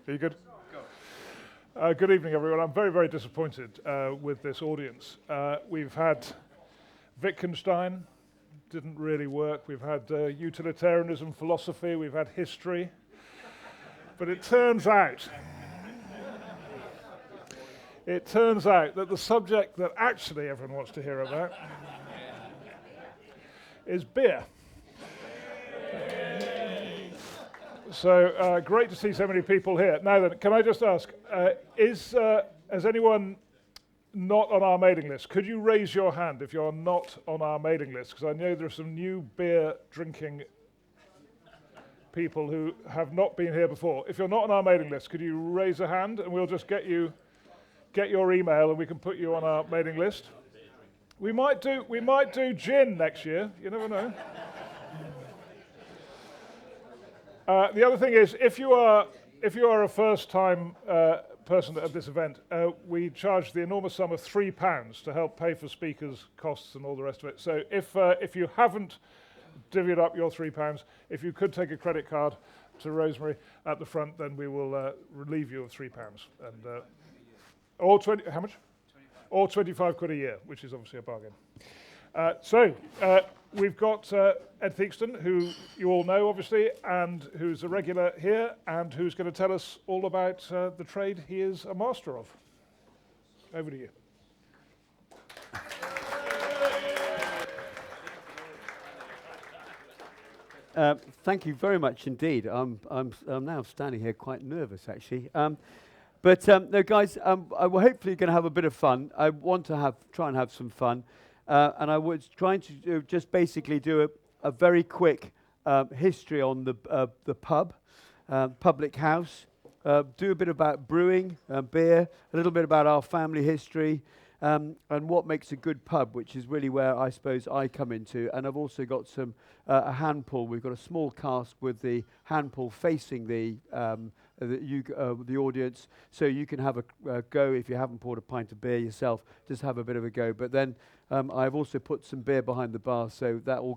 Are you good? Good evening, everyone. I'm very, very disappointed with this audience. We've had Wittgenstein, didn't really work. We've had utilitarianism, philosophy. We've had history. But it turns out that the subject that actually everyone wants to hear about is beer. So great to see so many people here. Now then, can I just ask, has anyone not on our mailing list? Could you raise your hand if you're not on our mailing list? Because I know there are some new beer drinking people who have not been here before. If you're not on our mailing list, could you raise a hand and we'll just get your email and we can put you on our mailing list. We might do gin next year. You never know. The other thing is, if you are a first-time person at this event, we charge the enormous sum of £3 to help pay for speakers' costs and all the rest of it. So if you haven't divvied up your £3, if you could take a credit card to Rosemary at the front, then we will relieve you of £3. And or 20, how much? 25. Or 25 quid a year, which is obviously a bargain. We've got Ed Theakston, who you all know, obviously, and who's a regular here, and who's going to tell us all about the trade he is a master of. Over to you. Thank you very much indeed. I'm now standing here quite nervous, actually. No, guys, we're hopefully going to have a bit of fun. I want to try and have some fun. And I was trying to just basically do a very quick history on the pub, public house, do a bit about brewing, beer, a little bit about our family history, and what makes a good pub, which is really where I suppose I come into. And I've also got a hand pull. We've got a small cask with the hand pull facing the audience, so you can have a go if you haven't poured a pint of beer yourself. Just have a bit of a go. But then I've also put some beer behind the bar, so that all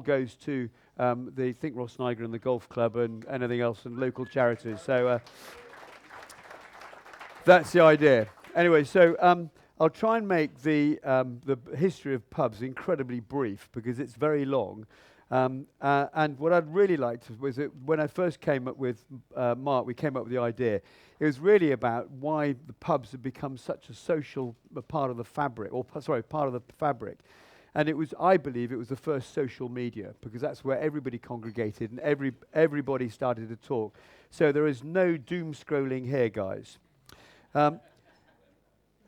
goes to the Think Ross Niger and the golf club and anything else and local charities. So that's the idea. Anyway, so I'll try and make the history of pubs incredibly brief because it's very long. And what I'd really liked was that when I first came up with Mark, we came up with the idea. It was really about why the pubs have become such a social part of the fabric, part of the fabric. And I believe it was the first social media because that's where everybody congregated and everybody started to talk. So there is no doom scrolling here, guys.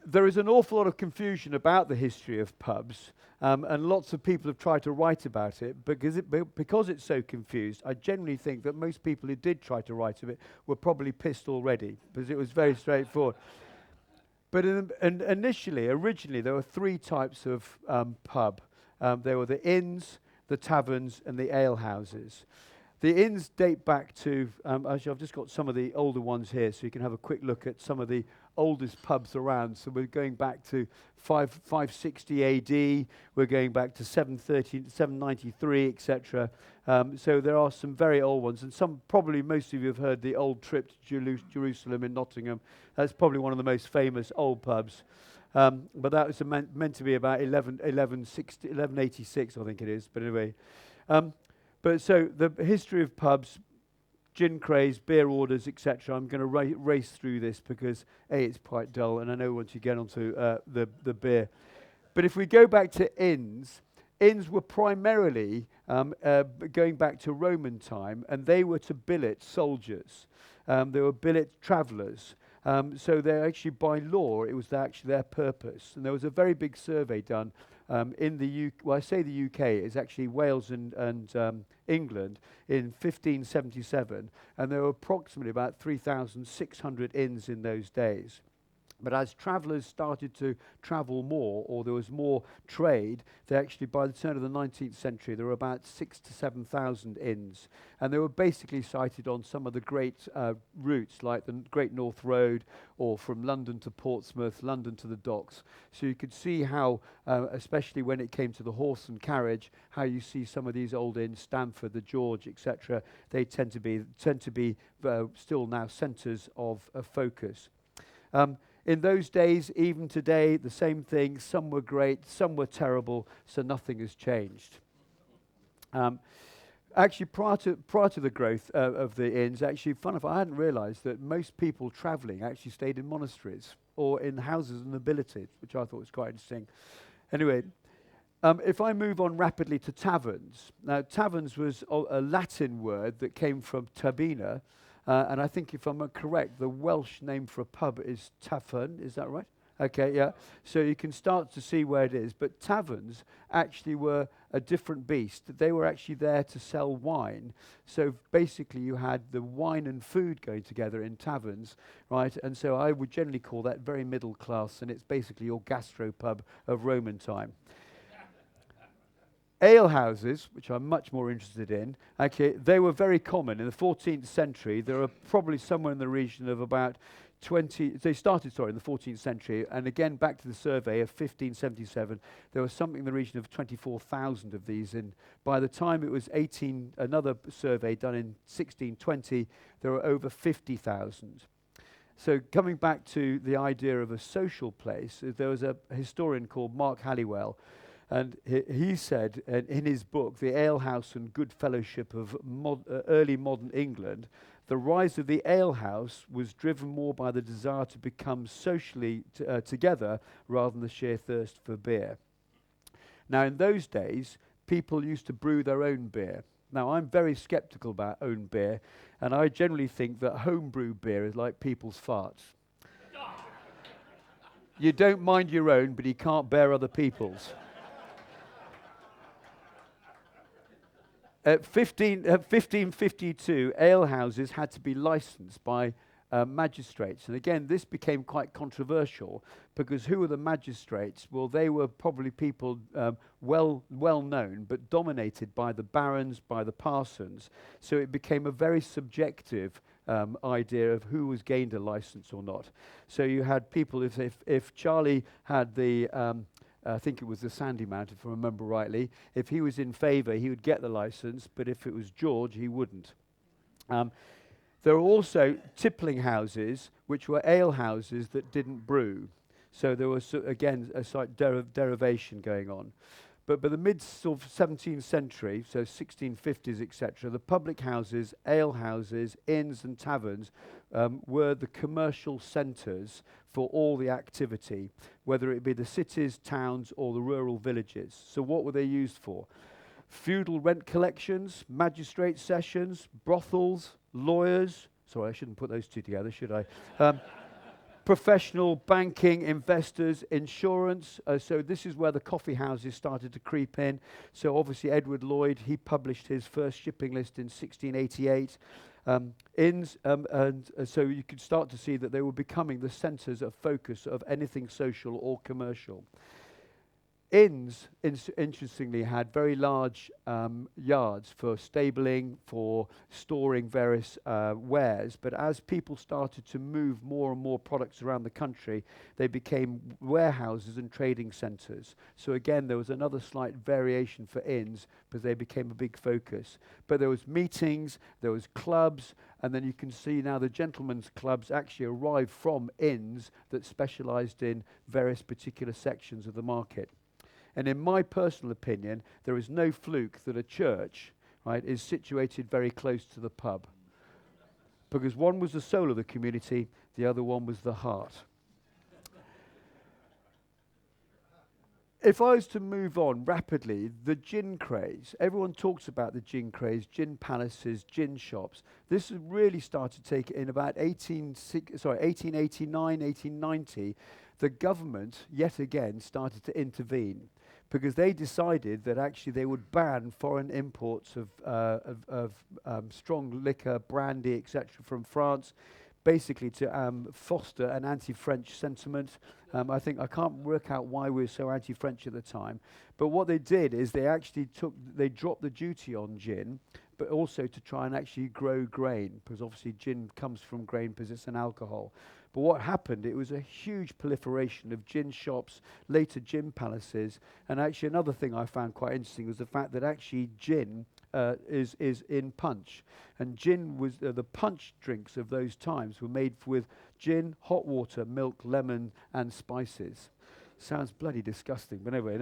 There is an awful lot of confusion about the history of pubs, and lots of people have tried to write about it, because it's so confused. I generally think that most people who did try to write of it were probably pissed already, because it was very straightforward. But originally, there were three types of pub. There were the inns, the taverns, and the alehouses. The inns date back to, actually I've just got some of the older ones here, so you can have a quick look at some of the oldest pubs around. So we're going back to 560 AD, we're going back to 793, etc. So there are some very old ones, and probably most of you have heard the Old Trip to Jerusalem in Nottingham. That's probably one of the most famous old pubs. But that was meant to be about 1186, I think it is. But anyway. But so the history of pubs, gin craze, beer orders, etc. I'm going to race through this because it's quite dull, and I know once you get onto the beer. But if we go back to inns were primarily going back to Roman time, and they were to billet soldiers. They were billet travellers. So they actually, by law, it was actually their purpose. And there was a very big survey done in the UK. Well, I say the UK, it's actually Wales and England in 1577, and there were approximately about 3,600 inns in those days. But as travellers started to travel more, or there was more trade, they actually, by the turn of the 19th century, there were about 6,000 to 7,000 inns. And they were basically sited on some of the great routes, like the Great North Road, or from London to Portsmouth, London to the docks. So you could see how, especially when it came to the horse and carriage, how you see some of these old inns, Stamford, the George, etc., they tend to be still now centres of focus. In those days, even today, the same thing. Some were great, some were terrible, so nothing has changed. Actually, prior to the growth of the inns, actually, fun enough, I hadn't realised that most people travelling actually stayed in monasteries or in houses of nobility, which I thought was quite interesting. Anyway, if I move on rapidly to taverns. Now, taverns was a Latin word that came from tabina, and I think if I'm correct, the Welsh name for a pub is tafern, is that right? Okay, yeah. So you can start to see where it is. But taverns actually were a different beast. They were actually there to sell wine. So basically you had the wine and food going together in taverns, right? And so I would generally call that very middle class, and it's basically your gastropub of Roman time. Ale houses, which I'm much more interested in, okay, they were very common. In the 14th century, there were probably somewhere in the region of about 20, they started, in the 14th century, and again, back to the survey of 1577, there was something in the region of 24,000 of these, and by the time it was another survey done in 1620, there were over 50,000. So coming back to the idea of a social place, there was a historian called Mark Halliwell, and he said in his book, The Alehouse and Good Fellowship of Early Modern England, the rise of the alehouse was driven more by the desire to become socially together rather than the sheer thirst for beer. Now, in those days, people used to brew their own beer. Now, I'm very skeptical about own beer, and I generally think that homebrew beer is like people's farts. You don't mind your own, but you can't bear other people's. At 1552, alehouses had to be licensed by magistrates. And again, this became quite controversial because who were the magistrates? Well, they were probably people well known, but dominated by the barons, by the parsons. So it became a very subjective idea of who was gained a license or not. So you had people, if Charlie had the I think it was the Sandy Mount, if I remember rightly. If he was in favour, he would get the licence, but if it was George, he wouldn't. There were also tippling houses, which were ale houses that didn't brew. So there was, again, a slight derivation going on. But by the mid-17th century, so 1650s, etc., the public houses, ale houses, inns and taverns were the commercial centres for all the activity, whether it be the cities, towns, or the rural villages. So what were they used for? Feudal rent collections, magistrate sessions, brothels, lawyers. Sorry, I shouldn't put those two together, should I? Professional, banking, investors, insurance. So this is where the coffee houses started to creep in. So obviously Edward Lloyd, he published his first shipping list in 1688. Inns, so you could start to see that they were becoming the centres of focus of anything social or commercial. Inns, interestingly, had very large yards for stabling, for storing various wares, but as people started to move more and more products around the country, they became warehouses and trading centres. So again, there was another slight variation for inns, because they became a big focus. But there was meetings, there was clubs, and then you can see now the gentlemen's clubs actually arrived from inns that specialised in various particular sections of the market. And in my personal opinion, there is no fluke that a church, right, is situated very close to the pub. Because one was the soul of the community, the other one was the heart. If I was to move on rapidly, the gin craze. Everyone talks about the gin craze, gin palaces, gin shops. This has really started to take in about 1889, 1890. The government, yet again, started to intervene, because they decided that actually they would ban foreign imports of strong liquor, brandy, etc. from France, basically to foster an anti-French sentiment. I think I can't work out why we were so anti-French at the time, but what they did is they dropped the duty on gin, but also to try and actually grow grain, because obviously gin comes from grain because it's an alcohol. But what happened, it was a huge proliferation of gin shops, later gin palaces, and actually another thing I found quite interesting was the fact that actually gin is in punch. And gin was, the punch drinks of those times were made with gin, hot water, milk, lemon, and spices. Sounds bloody disgusting, but anyway.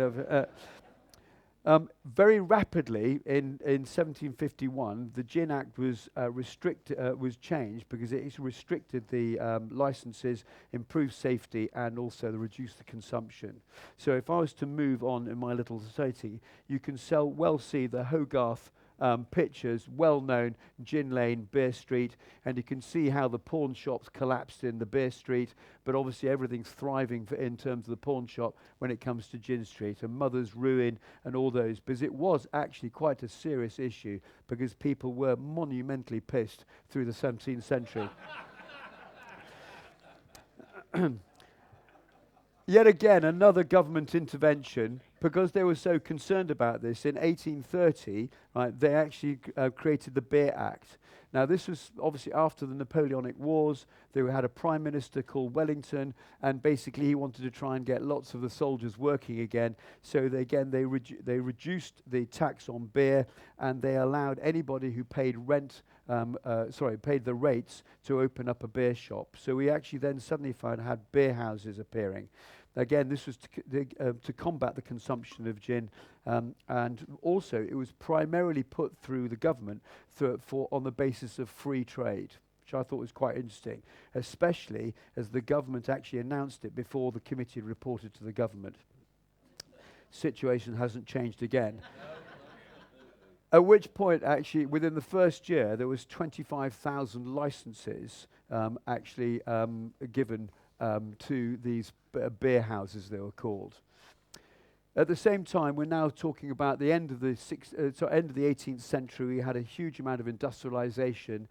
Very rapidly, in 1751, the Gin Act was was changed because it restricted the licenses, improved safety, and also reduced the consumption. So if I was to move on in my little society, you can see the Hogarth pictures, well-known Gin Lane, Beer Street, and you can see how the pawn shops collapsed in the Beer Street, but obviously everything's thriving in terms of the pawn shop when it comes to Gin Street, and Mother's Ruin and all those, because it was actually quite a serious issue, because people were monumentally pissed through the 17th century. Yet again, another government intervention, because they were so concerned about this. In 1830, right, they actually created the Beer Act. Now, this was obviously after the Napoleonic Wars. They had a prime minister called Wellington, and basically he wanted to try and get lots of the soldiers working again. So they reduced the tax on beer, and they allowed anybody who paid paid the rates to open up a beer shop. So we actually then suddenly had beer houses appearing. Again, this was to combat the consumption of gin, and also it was primarily put through the government on the basis of free trade, which I thought was quite interesting, especially as the government actually announced it before the committee had reported to the government. Situation hasn't changed again. At which point, actually, within the first year, there was 25,000 licenses actually given to these beer houses, they were called. At the same time, we're now talking about the end of the 18th century. We had a huge amount of industrialization.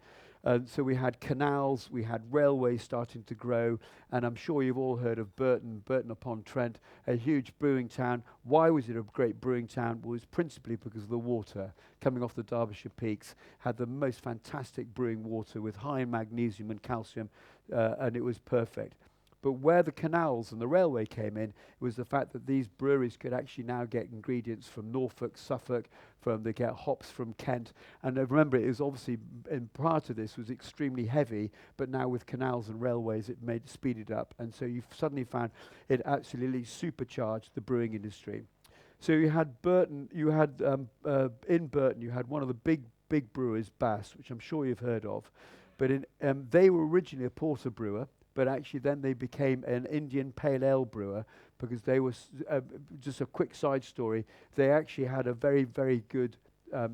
So we had canals, we had railways starting to grow, and I'm sure you've all heard of Burton-upon-Trent, a huge brewing town. Why was it a great brewing town? Well, it was principally because of the water coming off the Derbyshire peaks, had the most fantastic brewing water with high in magnesium and calcium, and it was perfect. But where the canals and the railway came in was the fact that these breweries could actually now get ingredients from Norfolk, Suffolk, they get hops from Kent. And remember, it was obviously, prior to this, was extremely heavy, but now with canals and railways, it speeded up. And so you've suddenly found it absolutely supercharged the brewing industry. So you had Burton, in Burton, you had one of the big brewers, Bass, which I'm sure you've heard of. But they were originally a porter brewer, but actually then they became an Indian pale ale brewer, because they were, just a quick side story, they actually had a very, very good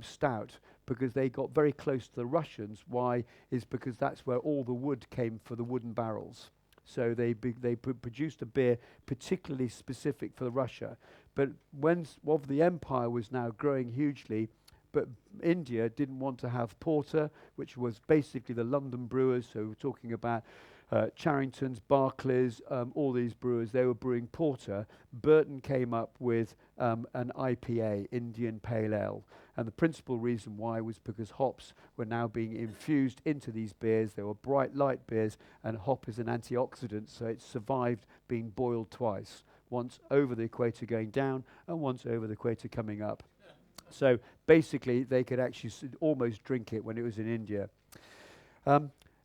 stout, because they got very close to the Russians. Why? Is because that's where all the wood came for the wooden barrels. So they produced a beer particularly specific for Russia. But when the empire was now growing hugely, but India didn't want to have porter, which was basically the London brewers, so we're talking about Charrington's, Barclays, all these brewers, they were brewing porter. Burton came up with an IPA, Indian Pale Ale. And the principal reason why was because hops were now being infused into these beers. They were bright, light beers, and hop is an antioxidant, so it survived being boiled twice, once over the equator going down and once over the equator coming up. So basically, they could actually almost drink it when it was in India.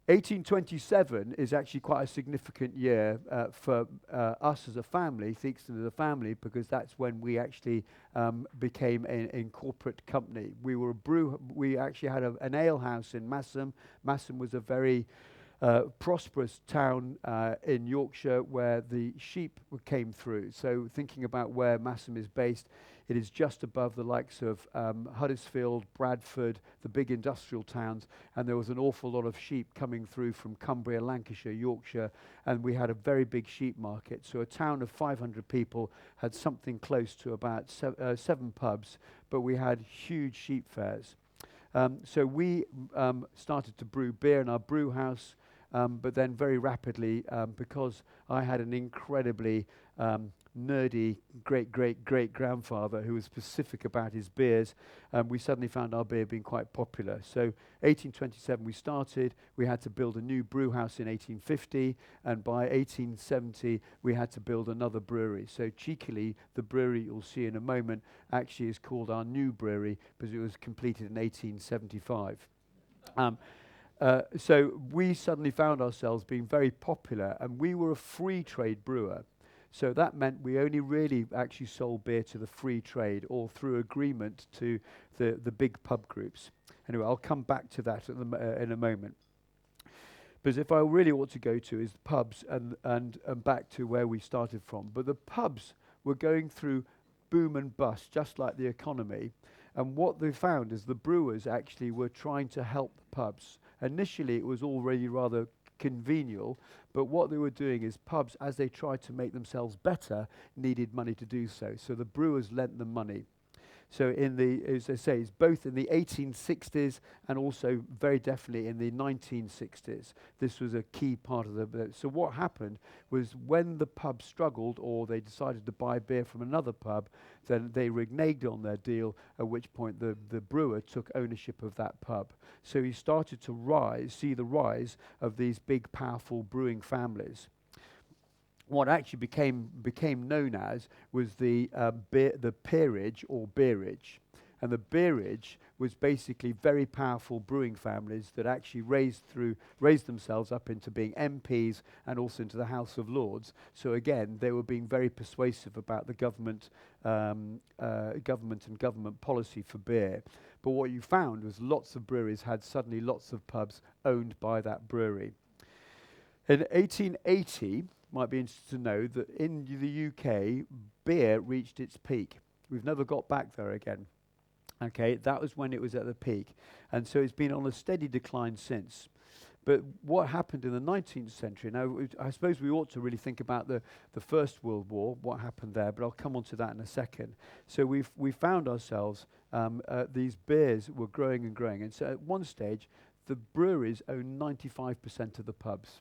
1827 is actually quite a significant year for us as a family, Theakston as a family, because that's when we actually became an corporate company. We actually had an ale house in Massam. Massam was a very prosperous town in Yorkshire where the sheep came through. So thinking about where Massam is based, it is just above the likes of Huddersfield, Bradford, the big industrial towns, and there was an awful lot of sheep coming through from Cumbria, Lancashire, Yorkshire, and we had a very big sheep market. So a town of 500 people had something close to about 7 pubs, but we had huge sheep fairs. So we started to brew beer in our brew house. but then very rapidly, because I had an incredibly nerdy great-great-great-grandfather who was specific about his beers, we suddenly found our beer being quite popular. So 1827 we started, we had to build a new brew house in 1850, and by 1870 we had to build another brewery. So cheekily, the brewery you'll see in a moment actually is called our new brewery because it was completed in 1875. So we suddenly found ourselves being very popular, and we were a free trade brewer. So that meant we only really actually sold beer to the free trade or through agreement to the big pub groups. Anyway, I'll come back to that in a moment. Because if I really ought to go to is the pubs and back to where we started from. But the pubs were going through boom and bust, just like the economy. And what they found is the brewers actually were trying to help the pubs. Initially, it was already rather convenient, but what they were doing is pubs, as they tried to make themselves better, needed money to do so. So the brewers lent them money. So as I say, it's both in the 1860s and also very definitely in the 1960s. This was a key part of so what happened was when the pub struggled or they decided to buy beer from another pub, then they reneged on their deal, at which point the brewer took ownership of that pub. So he started to see the rise of these big, powerful brewing families. What actually became known as was the peerage or beerage. And the beerage was basically very powerful brewing families that actually raised themselves up into being MPs and also into the House of Lords. So again, they were being very persuasive about the government and government policy for beer. But what you found was lots of breweries had suddenly lots of pubs owned by that brewery. In 1880, might be interested to know that in the UK, beer reached its peak. We've never got back there again. Okay, that was when it was at the peak. And so it's been on a steady decline since. But what happened in the 19th century, now I suppose we ought to really think about the First World War, what happened there, but I'll come on to that in a second. So we found ourselves, these beers were growing and growing. And so at one stage, the breweries owned 95% of the pubs.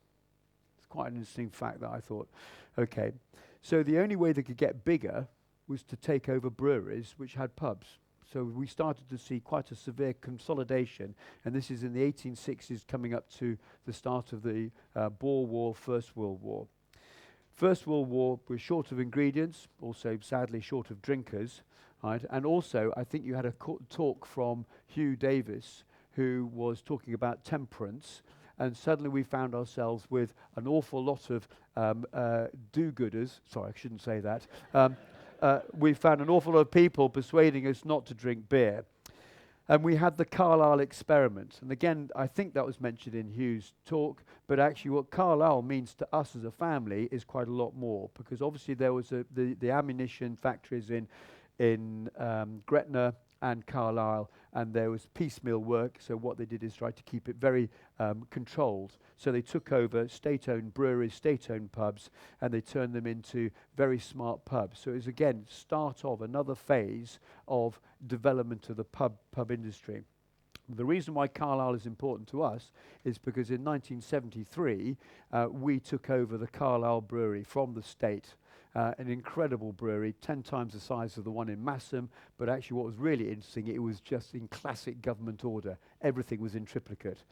Quite an interesting fact that I thought. Okay, so the only way they could get bigger was to take over breweries which had pubs. So we started to see quite a severe consolidation, and this is in the 1860s coming up to the start of the Boer War, First World War. First World War was short of ingredients, also sadly short of drinkers, right? And also I think you had a talk from Hugh Davis who was talking about temperance. And suddenly we found ourselves with an awful lot of do-gooders. Sorry, I shouldn't say that. We found an awful lot of people persuading us not to drink beer. And we had the Carlisle experiment. And again, I think that was mentioned in Hugh's talk, but actually what Carlisle means to us as a family is quite a lot more, because obviously there was the ammunition factories in Gretna and Carlisle, and there was piecemeal work, so what they did is try to keep it very controlled. So they took over state-owned breweries, state-owned pubs, and they turned them into very smart pubs. So it was, again, start of another phase of development of the pub industry. The reason why Carlisle is important to us is because in 1973, we took over the Carlisle Brewery from the state. An incredible brewery, 10 times the size of the one in Massam, but actually what was really interesting, it was just in classic government order. Everything was in triplicate.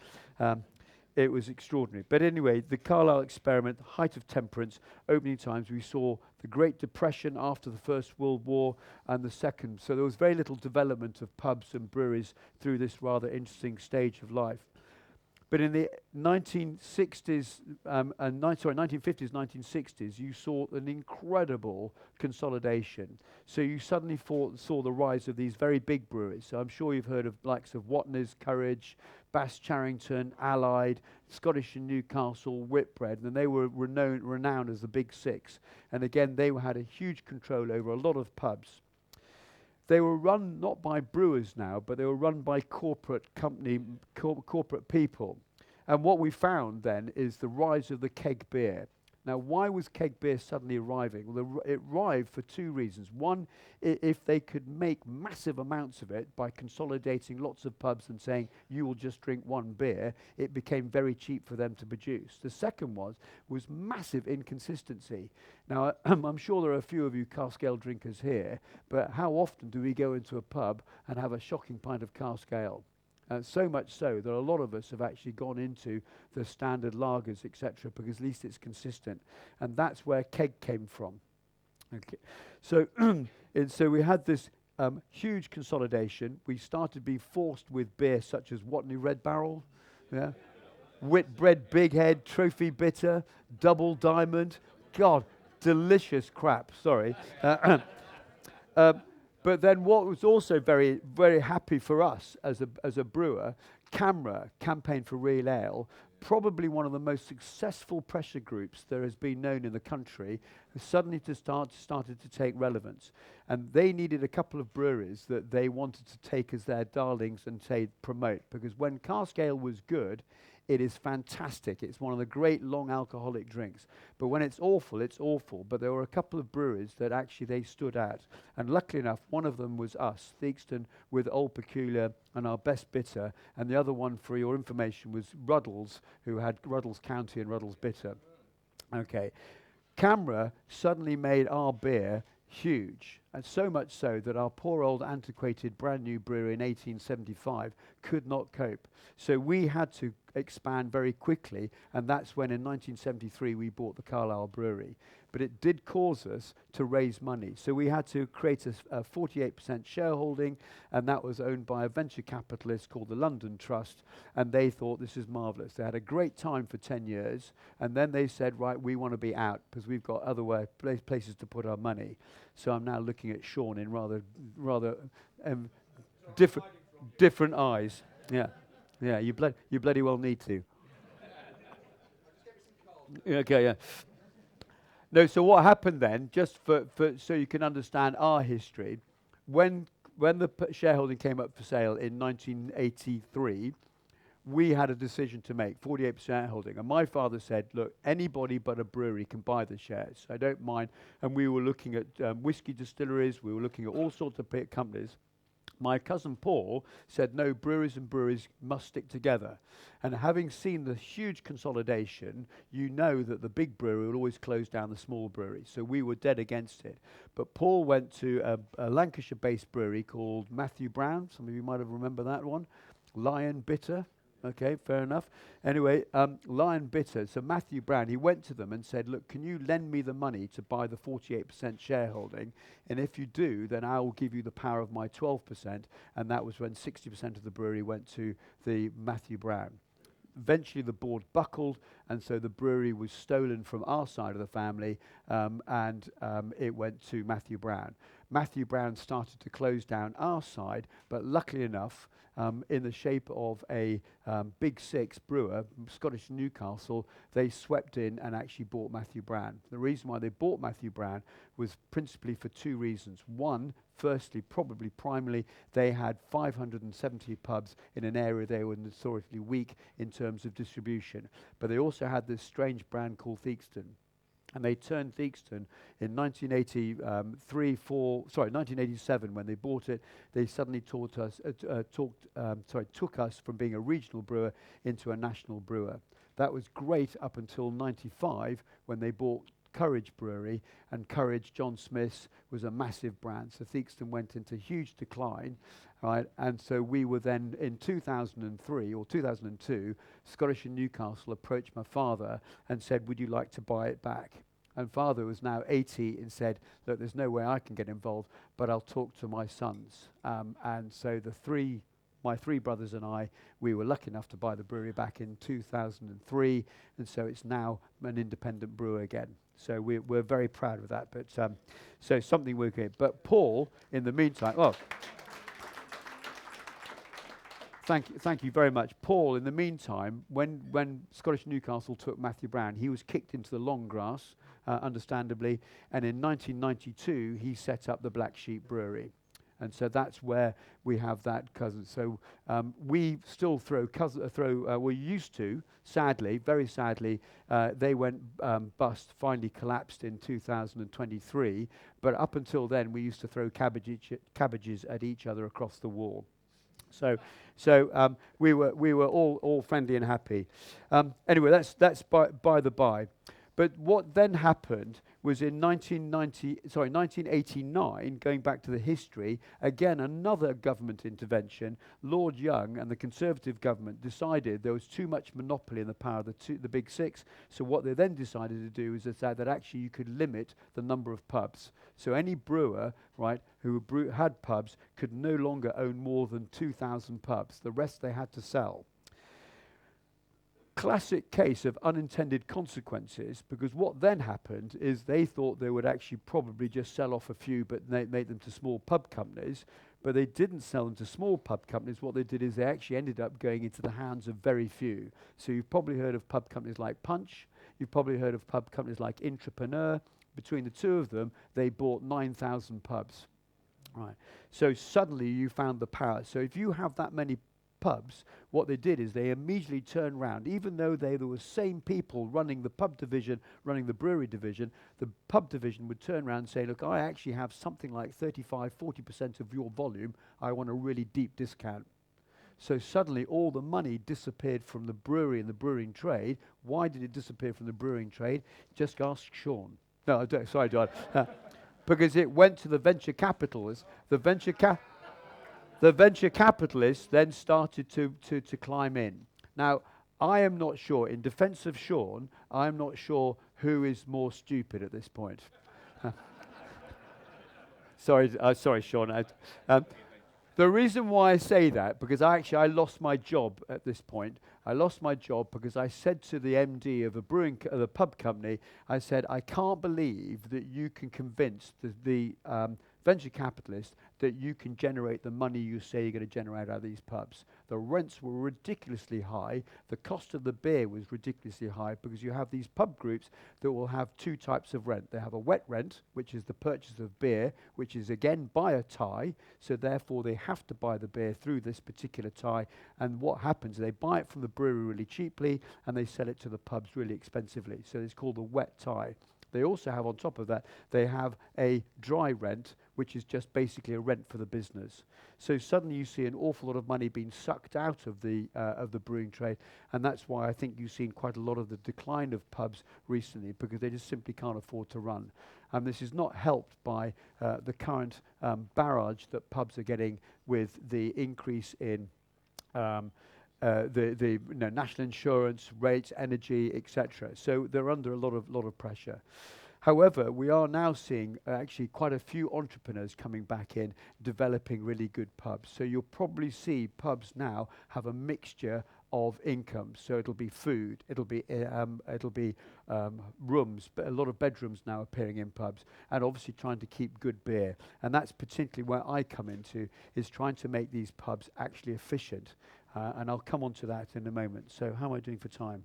It was extraordinary. But anyway, the Carlisle experiment, height of temperance, opening times, we saw the Great Depression after the First World War and the Second. So there was very little development of pubs and breweries through this rather interesting stage of life. But in the 1950s, 1960s, you saw an incredible consolidation. So you suddenly saw the rise of these very big breweries. So I'm sure you've heard of likes of Watners, Courage, Bass Charrington, Allied, Scottish and Newcastle, Whitbread, and they were renowned as the Big Six. And again, they had a huge control over a lot of pubs. They were run not by brewers now, but they were run by corporate people. And what we found then is the rise of the keg beer. Now, why was keg beer suddenly arriving? Well, it arrived for two reasons. One, if they could make massive amounts of it by consolidating lots of pubs and saying, you will just drink one beer, it became very cheap for them to produce. The second was massive inconsistency. Now, I'm sure there are a few of you cask ale drinkers here, but how often do we go into a pub and have a shocking pint of cask ale? So much so that a lot of us have actually gone into the standard lagers, etc., because at least it's consistent. And that's where keg came from. Okay. So, so we had this huge consolidation. We started to be forced with beer such as Watney Red Barrel, yeah, Whitbread Big Head, Trophy Bitter, Double Diamond. God, delicious crap, sorry. But then what was also very, very happy for us as a brewer, CAMRA, Campaign for Real Ale, probably one of the most successful pressure groups there has been known in the country, suddenly started to take relevance. And they needed a couple of breweries that they wanted to take as their darlings and say promote. Because when cask ale was good, it is fantastic. It's one of the great long alcoholic drinks. But when it's awful, it's awful. But there were a couple of breweries that actually they stood out. And luckily enough, one of them was us, Theakston, with Old Peculiar and our best bitter. And the other one, for your information, was Ruddles, who had Ruddles County and Ruddles Bitter. Okay. CAMRA suddenly made our beer huge, and so much so that our poor old antiquated brand new brewery in 1875 could not cope. So we had to expand very quickly, and that's when in 1973 we bought the Carlisle Brewery. But it did cause us to raise money. So we had to create a 48% shareholding, and that was owned by a venture capitalist called the London Trust, and they thought this is marvellous. They had a great time for 10 years, and then they said, right, we want to be out because we've got other places to put our money. So I'm now looking at Sean in rather different eyes. Yeah, yeah. You bloody well need to. Okay, yeah. No, so what happened then? Just for so you can understand our history, when the shareholding came up for sale in 1983. We had a decision to make, 48% shareholding. And my father said, look, anybody but a brewery can buy the shares. I don't mind. And we were looking at whiskey distilleries. We were looking at all sorts of companies. My cousin Paul said, no, breweries and breweries must stick together. And having seen the huge consolidation, you know that the big brewery will always close down the small brewery. So we were dead against it. But Paul went to a Lancashire-based brewery called Matthew Brown. Some of you might have remembered that one. Lion Bitter. Okay, fair enough. Anyway, Lion Bitter, so Matthew Brown, he went to them and said, look, can you lend me the money to buy the 48% shareholding? And if you do, then I will give you the power of my 12%. And that was when 60% of the brewery went to the Matthew Brown. Eventually the board buckled, and so the brewery was stolen from our side of the family, and it went to Matthew Brown. Matthew Brown started to close down our side, but luckily enough, in the shape of a Big Six brewer, Scottish Newcastle, they swept in and actually bought Matthew Brown. The reason why they bought Matthew Brown was principally for two reasons. One, firstly, probably primarily, they had 570 pubs in an area they were notoriously weak in terms of distribution. But they also had this strange brand called Theakston. And they turned Theakston in 1987 when they bought it. They suddenly took us from being a regional brewer into a national brewer. That was great up until 95 when they bought Courage Brewery, and Courage, John Smith's, was a massive brand. So Theakston went into huge decline, right? And so we were then in 2003 or 2002, Scottish and Newcastle approached my father and said, would you like to buy it back? And father was now 80 and said, look, there's no way I can get involved, but I'll talk to my sons. And so my three brothers and I, we were lucky enough to buy the brewery back in 2003, and so it's now an independent brewer again. So we're very proud of that. But so something we're good. But Paul, in the meantime, thank you very much, Paul. In the meantime, when Scottish Newcastle took Matthew Brown, he was kicked into the long grass, understandably. And in 1992, he set up the Black Sheep Brewery. And so that's where we have that cousin. So we still we used to, sadly, very sadly, they went bust, finally collapsed in 2023. But up until then, we used to throw cabbages at each other across the wall. So we were all friendly and happy. Anyway, that's by the by. But what then happened was in 1989, going back to the history, again, another government intervention. Lord Young and the Conservative government decided there was too much monopoly in the power of the big six. So what they then decided to do is decide that actually you could limit the number of pubs. So any brewer, right, who had pubs could no longer own more than 2,000 pubs. The rest they had to sell. Classic case of unintended consequences, because what then happened is they thought they would actually probably just sell off a few but make them to small pub companies, but they didn't sell them to small pub companies. What they did is they actually ended up going into the hands of very few. So you've probably heard of pub companies like Punch, you've probably heard of pub companies like Intrapreneur. Between the two of them, they bought 9,000 pubs. Right. So suddenly you found the power. So if you have that many pubs, what they did is they immediately turned round, even though there were same people running the pub division, running the brewery division, the pub division would turn around and say, look, I actually have something like 35-40% of your volume, I want a really deep discount. So suddenly all the money disappeared from the brewery and the brewing trade. Why did it disappear from the brewing trade? Just ask Sean. No, I don't, sorry, John. Because it went to the venture capitalists. The venture capitalists then started to climb in. Now, I am not sure, in defense of Sean, I am not sure who is more stupid at this point. Sorry, Sean. The reason why I say that, because I lost my job at this point. I lost my job because I said to the MD of the pub company, I said, I can't believe that you can convince the venture capitalist that you can generate the money you say you're going to generate out of these pubs. The rents were ridiculously high. The cost of the beer was ridiculously high because you have these pub groups that will have two types of rent. They have a wet rent, which is the purchase of beer, which is again by a tie, so therefore they have to buy the beer through this particular tie. And what happens, they buy it from the brewery really cheaply and they sell it to the pubs really expensively. So it's called the wet tie. They also have, on top of that, they have a dry rent, which is just basically a rent for the business. So suddenly you see an awful lot of money being sucked out of the brewing trade, and that's why I think you've seen quite a lot of the decline of pubs recently, because they just simply can't afford to run. And this is not helped by the current barrage that pubs are getting with the increase in the national insurance rates, energy, etc. So they're under a lot of pressure. However, we are now seeing actually quite a few entrepreneurs coming back in, developing really good pubs. So you'll probably see pubs now have a mixture of incomes. So it'll be food, it'll be rooms, but a lot of bedrooms now appearing in pubs, and obviously trying to keep good beer. And that's particularly where I come into, is trying to make these pubs actually efficient. And I'll come on to that in a moment. So how am I doing for time?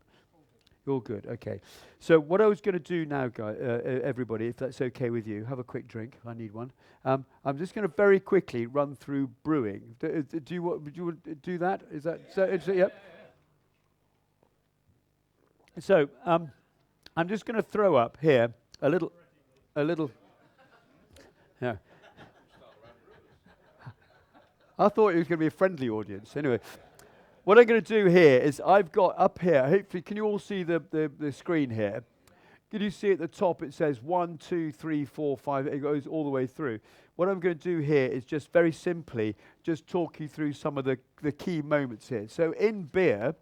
All good, okay. So what I was going to do now, everybody, if that's okay with you, have a quick drink. I need one. I'm just going to very quickly run through brewing. Do you want to do that? Is that yep? So I'm just going to throw up here a little. Yeah. I thought it was going to be a friendly audience. Anyway. What I'm going to do here is I've got up here, hopefully, can you all see the screen here? Can you see at the top it says 1, 2, 3, 4, 5, it goes all the way through. What I'm going to do here is just very simply just talk you through some of the key moments here. So in beer,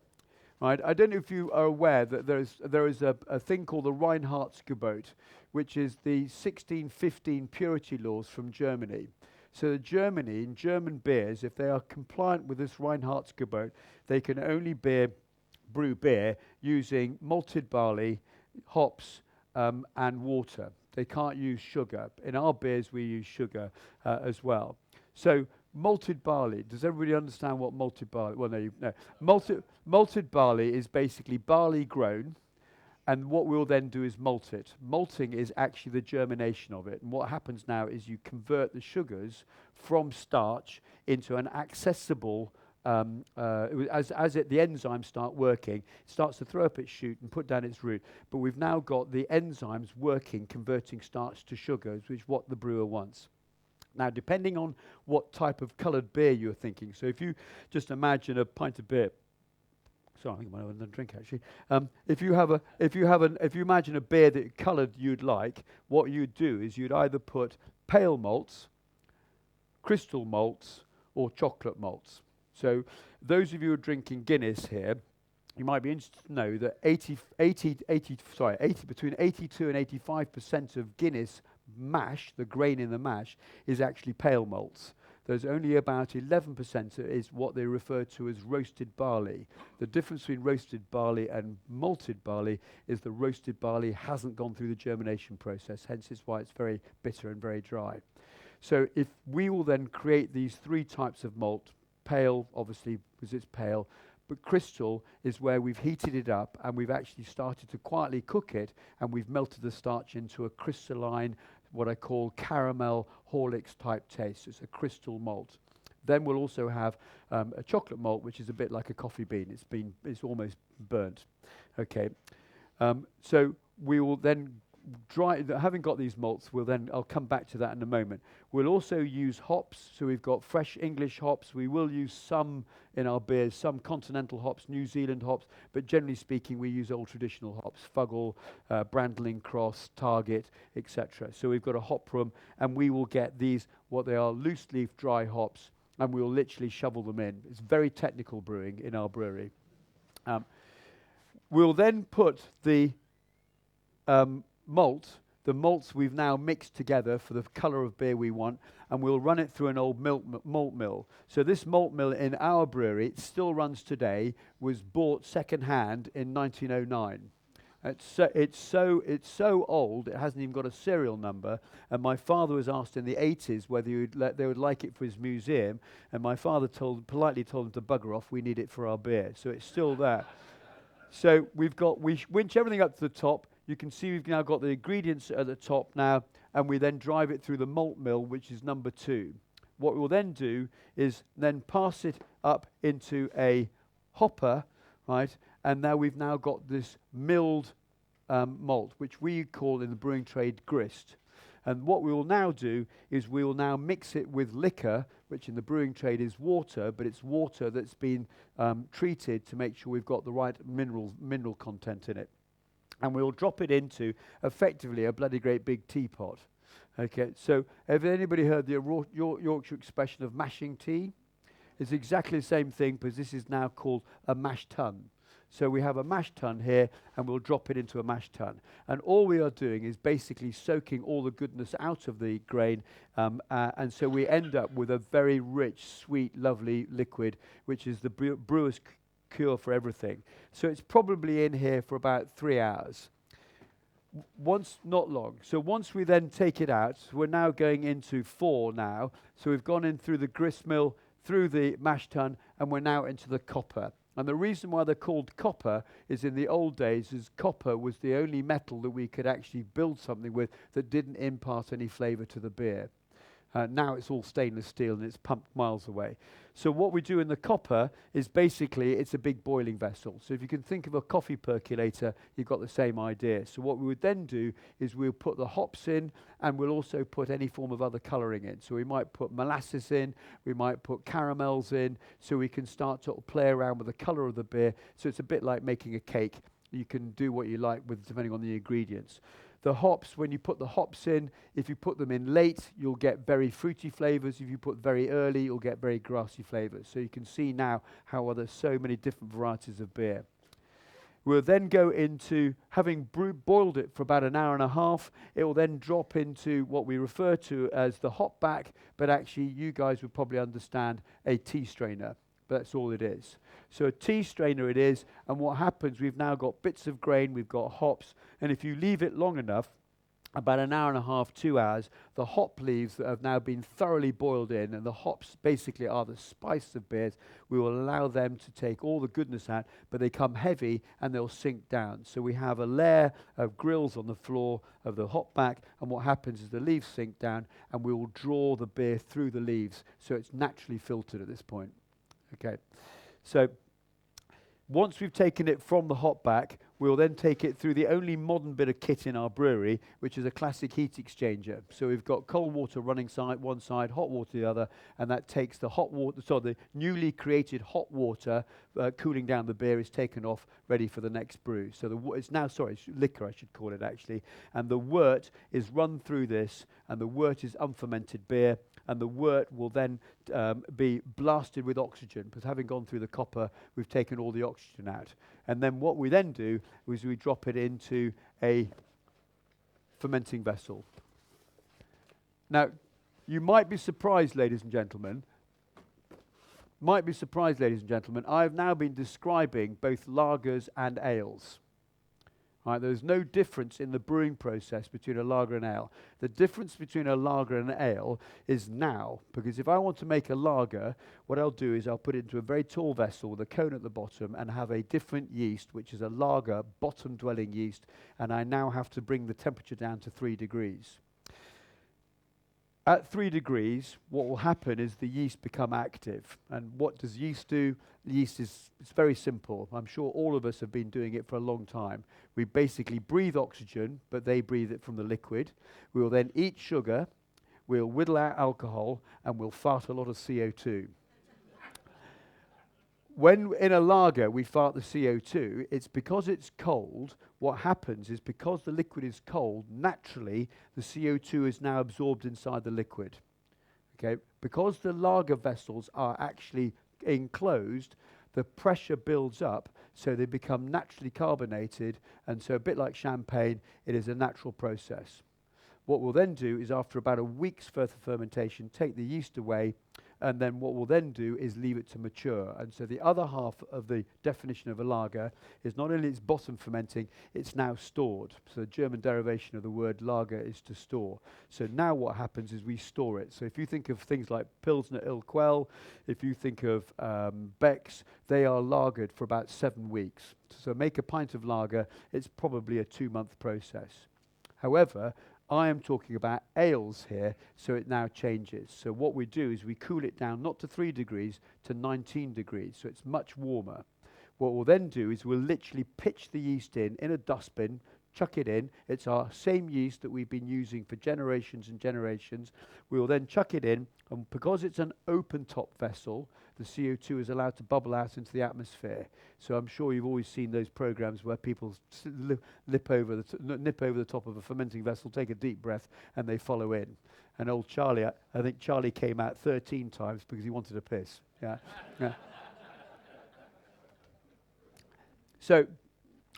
right, I don't know if you are aware that there is a thing called the Reinheitsgebot, which is the 1615 purity laws from Germany. So in German beers, if they are compliant with this Reinheitsgebot, they can only brew beer using malted barley, hops, and water. They can't use sugar. In our beers, we use sugar as well. So malted barley, does everybody understand what malted barley? Well, no. Malted barley is basically barley grown, And what we'll then do is malt it. Malting is actually the germination of it. And what happens now is you convert the sugars from starch into an accessible, the enzymes start working, it starts to throw up its shoot and put down its root. But we've now got the enzymes working, converting starch to sugars, which is what the brewer wants. Now, depending on what type of coloured beer you're thinking, so if you just imagine a pint of beer, sorry, I think I might have another drink actually. If you imagine a beer that coloured you'd like, what you'd do is you'd either put pale malts, crystal malts, or chocolate malts. So those of you who are drinking Guinness here, you might be interested to know that between 82 and 85% of Guinness mash, the grain in the mash, is actually pale malts. There's only about 11% is what they refer to as roasted barley. The difference between roasted barley and malted barley is the roasted barley hasn't gone through the germination process, hence is why it's very bitter and very dry. So if we will then create these three types of malt, pale, obviously, because it's pale, but crystal is where we've heated it up and we've actually started to quietly cook it, and we've melted the starch into a crystalline, what I call caramel Horlicks type taste. It's a crystal malt. Then we'll also have a chocolate malt, which is a bit like a coffee bean. It's almost burnt. Okay. So we will then having got these malts, I'll come back to that in a moment. We'll also use hops, so we've got fresh English hops. We will use some in our beers, some continental hops, New Zealand hops, but generally speaking, we use old traditional hops, Fuggle, Brandling Cross, Target, etc. So we've got a hop room, and we will get these, what they are, loose leaf dry hops, and we'll literally shovel them in. It's very technical brewing in our brewery. We'll then put the the malts we've now mixed together for the colour of beer we want, and we'll run it through an old malt mill. So this malt mill in our brewery, it still runs today, was bought second hand in 1909. It's so old, it hasn't even got a serial number, and my father was asked in the 80s whether they would like it for his museum, and my father politely told him to bugger off, we need it for our beer. So it's still there. So we winch everything up to the top. You can see we've now got the ingredients at the top now, and we then drive it through the malt mill, which is number 2. What we'll then do is then pass it up into a hopper, right? And now we've now got this milled malt, which we call in the brewing trade grist. And what we will now do is we will now mix it with liquor, which in the brewing trade is water, but it's water that's been treated to make sure we've got the right mineral content in it. And we'll drop it into, effectively, a bloody great big teapot. Okay, so have anybody heard the Yorkshire expression of mashing tea? It's exactly the same thing, because this is now called a mash tun. So we have a mash tun here, and we'll drop it into a mash tun. And all we are doing is basically soaking all the goodness out of the grain, and so we end up with a very rich, sweet, lovely liquid, which is the brewer's cure for everything. So it's probably in here for about 3 hours. Not long. So once we then take it out, we're now going into 4 now. So we've gone in through the grist mill, through the mash tun, and we're now into the copper. And the reason why they're called copper is in the old days, is copper was the only metal that we could actually build something with that didn't impart any flavour to the beer. Now it's all stainless steel and it's pumped miles away. So what we do in the copper is basically it's a big boiling vessel. So if you can think of a coffee percolator, you've got the same idea. So what we would then do is we'll put the hops in, and we'll also put any form of other colouring in. So we might put molasses in, we might put caramels in, so we can start to play around with the colour of the beer. So it's a bit like making a cake. You can do what you like with depending on the ingredients. The hops, when you put the hops in, if you put them in late, you'll get very fruity flavours. If you put very early, you'll get very grassy flavours. So you can see now how there's so many different varieties of beer. We'll then go into, having boiled it for about an hour and a half, it will then drop into what we refer to as the hop back, but actually you guys would probably understand a tea strainer. But that's all it is. So a tea strainer it is, and what happens, we've now got bits of grain, we've got hops, and if you leave it long enough, about an hour and a half, 2 hours, the hop leaves that have now been thoroughly boiled in, and the hops basically are the spice of beers, we will allow them to take all the goodness out, but they come heavy and they'll sink down. So we have a layer of grills on the floor of the hop back, and what happens is the leaves sink down, and we will draw the beer through the leaves, so it's naturally filtered at this point. Okay, so once we've taken it from the hop back, we'll then take it through the only modern bit of kit in our brewery, which is a classic heat exchanger. So we've got cold water running side one side, hot water the other, and that takes the hot water, so the newly created hot water cooling down the beer is taken off, ready for the next brew. So it's now, it's liquor I should call it actually, and the wort is run through this, and the wort is unfermented beer, and the wort will then be blasted with oxygen, because having gone through the copper, we've taken all the oxygen out. And then what we then do is we drop it into a fermenting vessel. Now, you might be surprised, ladies and gentlemen, I've now been describing both lagers and ales. Right, there's no difference in the brewing process between a lager and ale. The difference between a lager and an ale is now, because if I want to make a lager, what I'll do is I'll put it into a very tall vessel with a cone at the bottom and have a different yeast, which is a lager bottom-dwelling yeast, and I now have to bring the temperature down to 3 degrees. At 3 degrees, what will happen is the yeast become active. And what does yeast do? Yeast it's very simple. I'm sure all of us have been doing it for a long time. We basically breathe oxygen, but they breathe it from the liquid. We will then eat sugar, we'll whittle out alcohol, and we'll fart a lot of CO2. When in a lager we fart the CO2, it's because it's cold. What happens is because the liquid is cold, naturally the CO2 is now absorbed inside the liquid. Okay? Because the lager vessels are actually enclosed, the pressure builds up, so they become naturally carbonated, and so a bit like champagne, it is a natural process. What we'll then do is, after about a week's further fermentation, take the yeast away, and then what we'll then do is leave it to mature. And so the other half of the definition of a lager is not only its bottom fermenting, it's now stored. So the German derivation of the word lager is to store. So now what happens is we store it. So if you think of things like Pilsner Il Quell, if you think of Beck's, they are lagered for about 7 weeks. So make a pint of lager, it's probably a 2-month process. However, I am talking about ales here, so it now changes. So what we do is we cool it down not to 3 degrees, to 19 degrees, so it's much warmer. What we'll then do is we'll literally pitch the yeast in a dustbin, chuck it in. It's our same yeast that we've been using for generations and generations. We will then chuck it in, and because it's an open-top vessel, the CO2 is allowed to bubble out into the atmosphere. So I'm sure you've always seen those programs where people nip over the top of a fermenting vessel, take a deep breath, and they follow in. And old Charlie, I think Charlie came out 13 times because he wanted to piss. Yeah. Yeah. So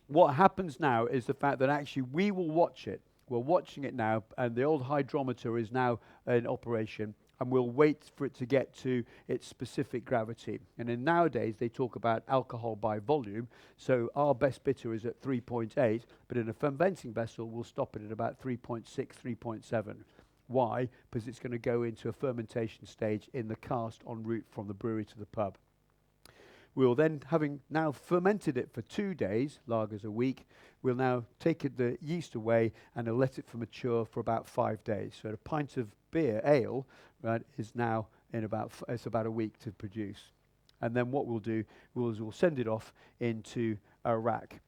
what happens now is the fact that actually we will watch it. We're watching it now, and the old hydrometer is now in operation, and we'll wait for it to get to its specific gravity. And then nowadays they talk about alcohol by volume, so our best bitter is at 3.8, but in a fermenting vessel we'll stop it at about 3.6, 3.7. Why? Because it's going to go into a fermentation stage in the cask en route from the brewery to the pub. We'll then, having now fermented it for 2 days, lagers a week, we'll now take the yeast away and we'll let it mature for about 5 days. So a pint of beer, ale, right, is now in it's about a week to produce. And then what we'll do is we'll send it off into a rack.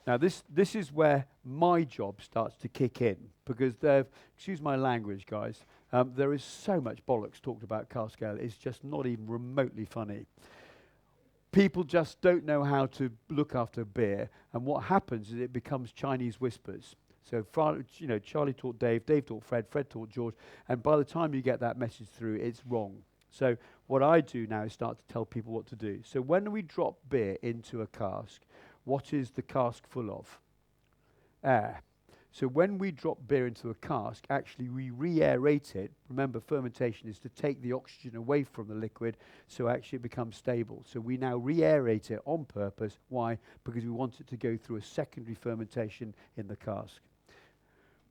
Now this is where my job starts to kick in, because excuse my language, guys, there is so much bollocks talked about cask ale, it's just not even remotely funny. People just don't know how to look after beer, and what happens is it becomes Chinese whispers. So, Charlie taught Dave, Dave taught Fred, Fred taught George, and by the time you get that message through, it's wrong. So what I do now is start to tell people what to do. So when we drop beer into a cask, what is the cask full of? Air. So when we drop beer into a cask, actually we re-aerate it. Remember, fermentation is to take the oxygen away from the liquid, so actually it becomes stable. So we now re-aerate it on purpose. Why? Because we want it to go through a secondary fermentation in the cask.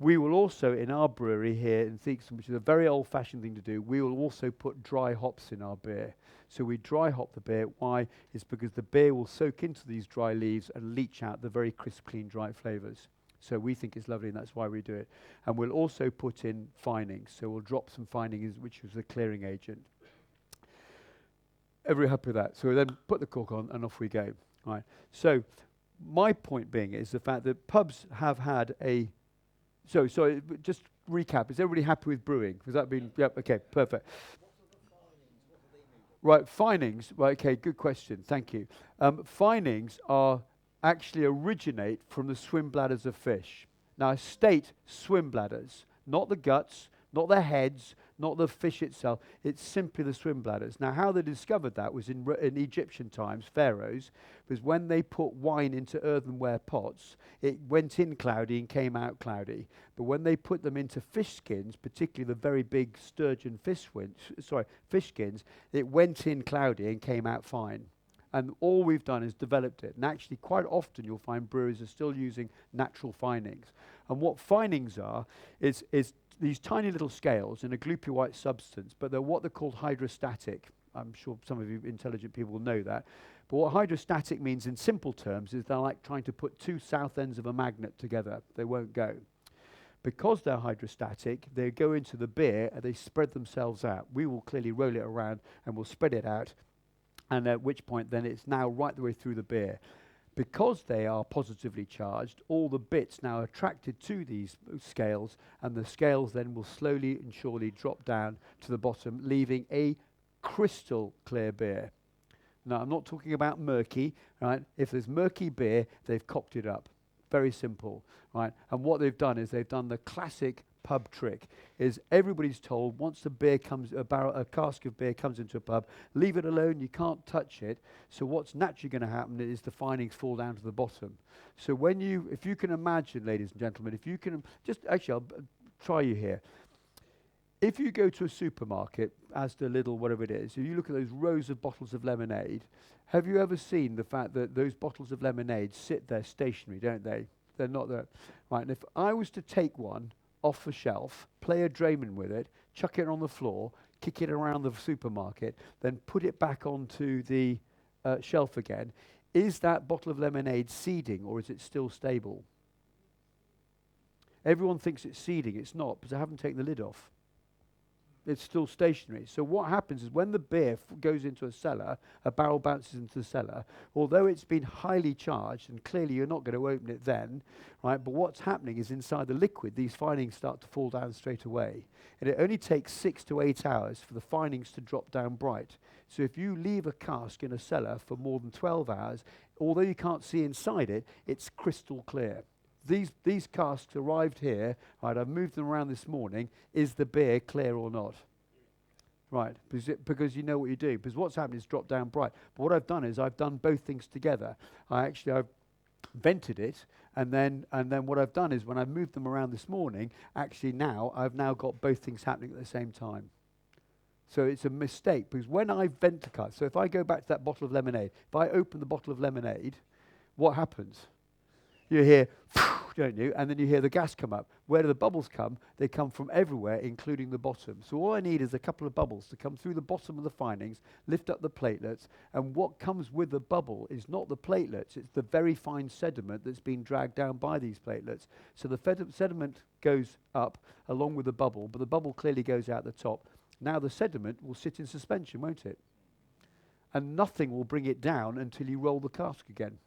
We will also, in our brewery here in Theakston, which is a very old-fashioned thing to do, we will also put dry hops in our beer. So we dry hop the beer. Why? It's because the beer will soak into these dry leaves and leach out the very crisp, clean, dry flavours. So we think it's lovely, and that's why we do it. And we'll also put in finings. So we'll drop some finings, which was a clearing agent. Everybody happy with that? So we then put the cork on, and off we go. Right. So my point being is the fact that pubs have had a... So just recap. Is everybody happy with brewing? Has that been... Yep, okay, perfect. Right, finings. Right, okay, good question. Thank you. Finings actually originate from the swim bladders of fish. Now, I state swim bladders, not the guts, not the heads, not the fish itself. It's simply the swim bladders. Now, how they discovered that was in Egyptian times, pharaohs, was when they put wine into earthenware pots, it went in cloudy and came out cloudy. But when they put them into fish skins, particularly the very big sturgeon fish skins, it went in cloudy and came out fine. And all we've done is developed it. And actually, quite often you'll find breweries are still using natural finings. And what finings are is these tiny little scales in a gloopy white substance, but they're what they're called hydrostatic. I'm sure some of you intelligent people will know that. But what hydrostatic means in simple terms is they're like trying to put two south ends of a magnet together. They won't go. Because they're hydrostatic, they go into the beer and they spread themselves out. We will clearly roll it around and we'll spread it out, and at which point then it's now right the way through the beer. Because they are positively charged, all the bits now are attracted to these scales, and the scales then will slowly and surely drop down to the bottom, leaving a crystal clear beer. Now, I'm not talking about murky, right? If there's murky beer, they've cocked it up. Very simple, right? And what they've done is they've done the classic pub trick. Is everybody's told once a cask of beer comes into a pub, leave it alone, you can't touch it. So what's naturally going to happen is the finings fall down to the bottom. So if you can imagine, ladies and gentlemen, if you can I'll try you here. If you go to a supermarket, Asda, Lidl, whatever it is, if you look at those rows of bottles of lemonade, have you ever seen the fact that those bottles of lemonade sit there stationary, don't they? They're not there. Right, and if I was to take one off the shelf, play a drayman with it, chuck it on the floor, kick it around the supermarket, then put it back onto the shelf again, is that bottle of lemonade seeding or is it still stable? Everyone thinks it's seeding. It's not, because I haven't taken the lid off. It's still stationary. So what happens is when the beer goes into a cellar, a barrel bounces into the cellar, although it's been highly charged, and clearly you're not going to open it then, right? But what's happening is inside the liquid, these finings start to fall down straight away. And it only takes 6 to 8 hours for the finings to drop down bright. So if you leave a cask in a cellar for more than 12 hours, although you can't see inside it, it's crystal clear. These casks arrived here, right, I've moved them around this morning. Is the beer clear or not? Right, because you know what you do. Because what's happened is drop down bright. But what I've done is I've done both things together. I've vented it, and then what I've done is when I've moved them around this morning, actually now I've now got both things happening at the same time. So it's a mistake, because when I vent the cask, so if I go back to that bottle of lemonade, if I open the bottle of lemonade, what happens? You hear, don't you? And then you hear the gas come up. Where do the bubbles come? They come from everywhere, including the bottom. So all I need is a couple of bubbles to come through the bottom of the finings, lift up the platelets, and what comes with the bubble is not the platelets, it's the very fine sediment that's been dragged down by these platelets. So the sediment goes up along with the bubble, but the bubble clearly goes out the top. Now the sediment will sit in suspension, won't it? And nothing will bring it down until you roll the cask again.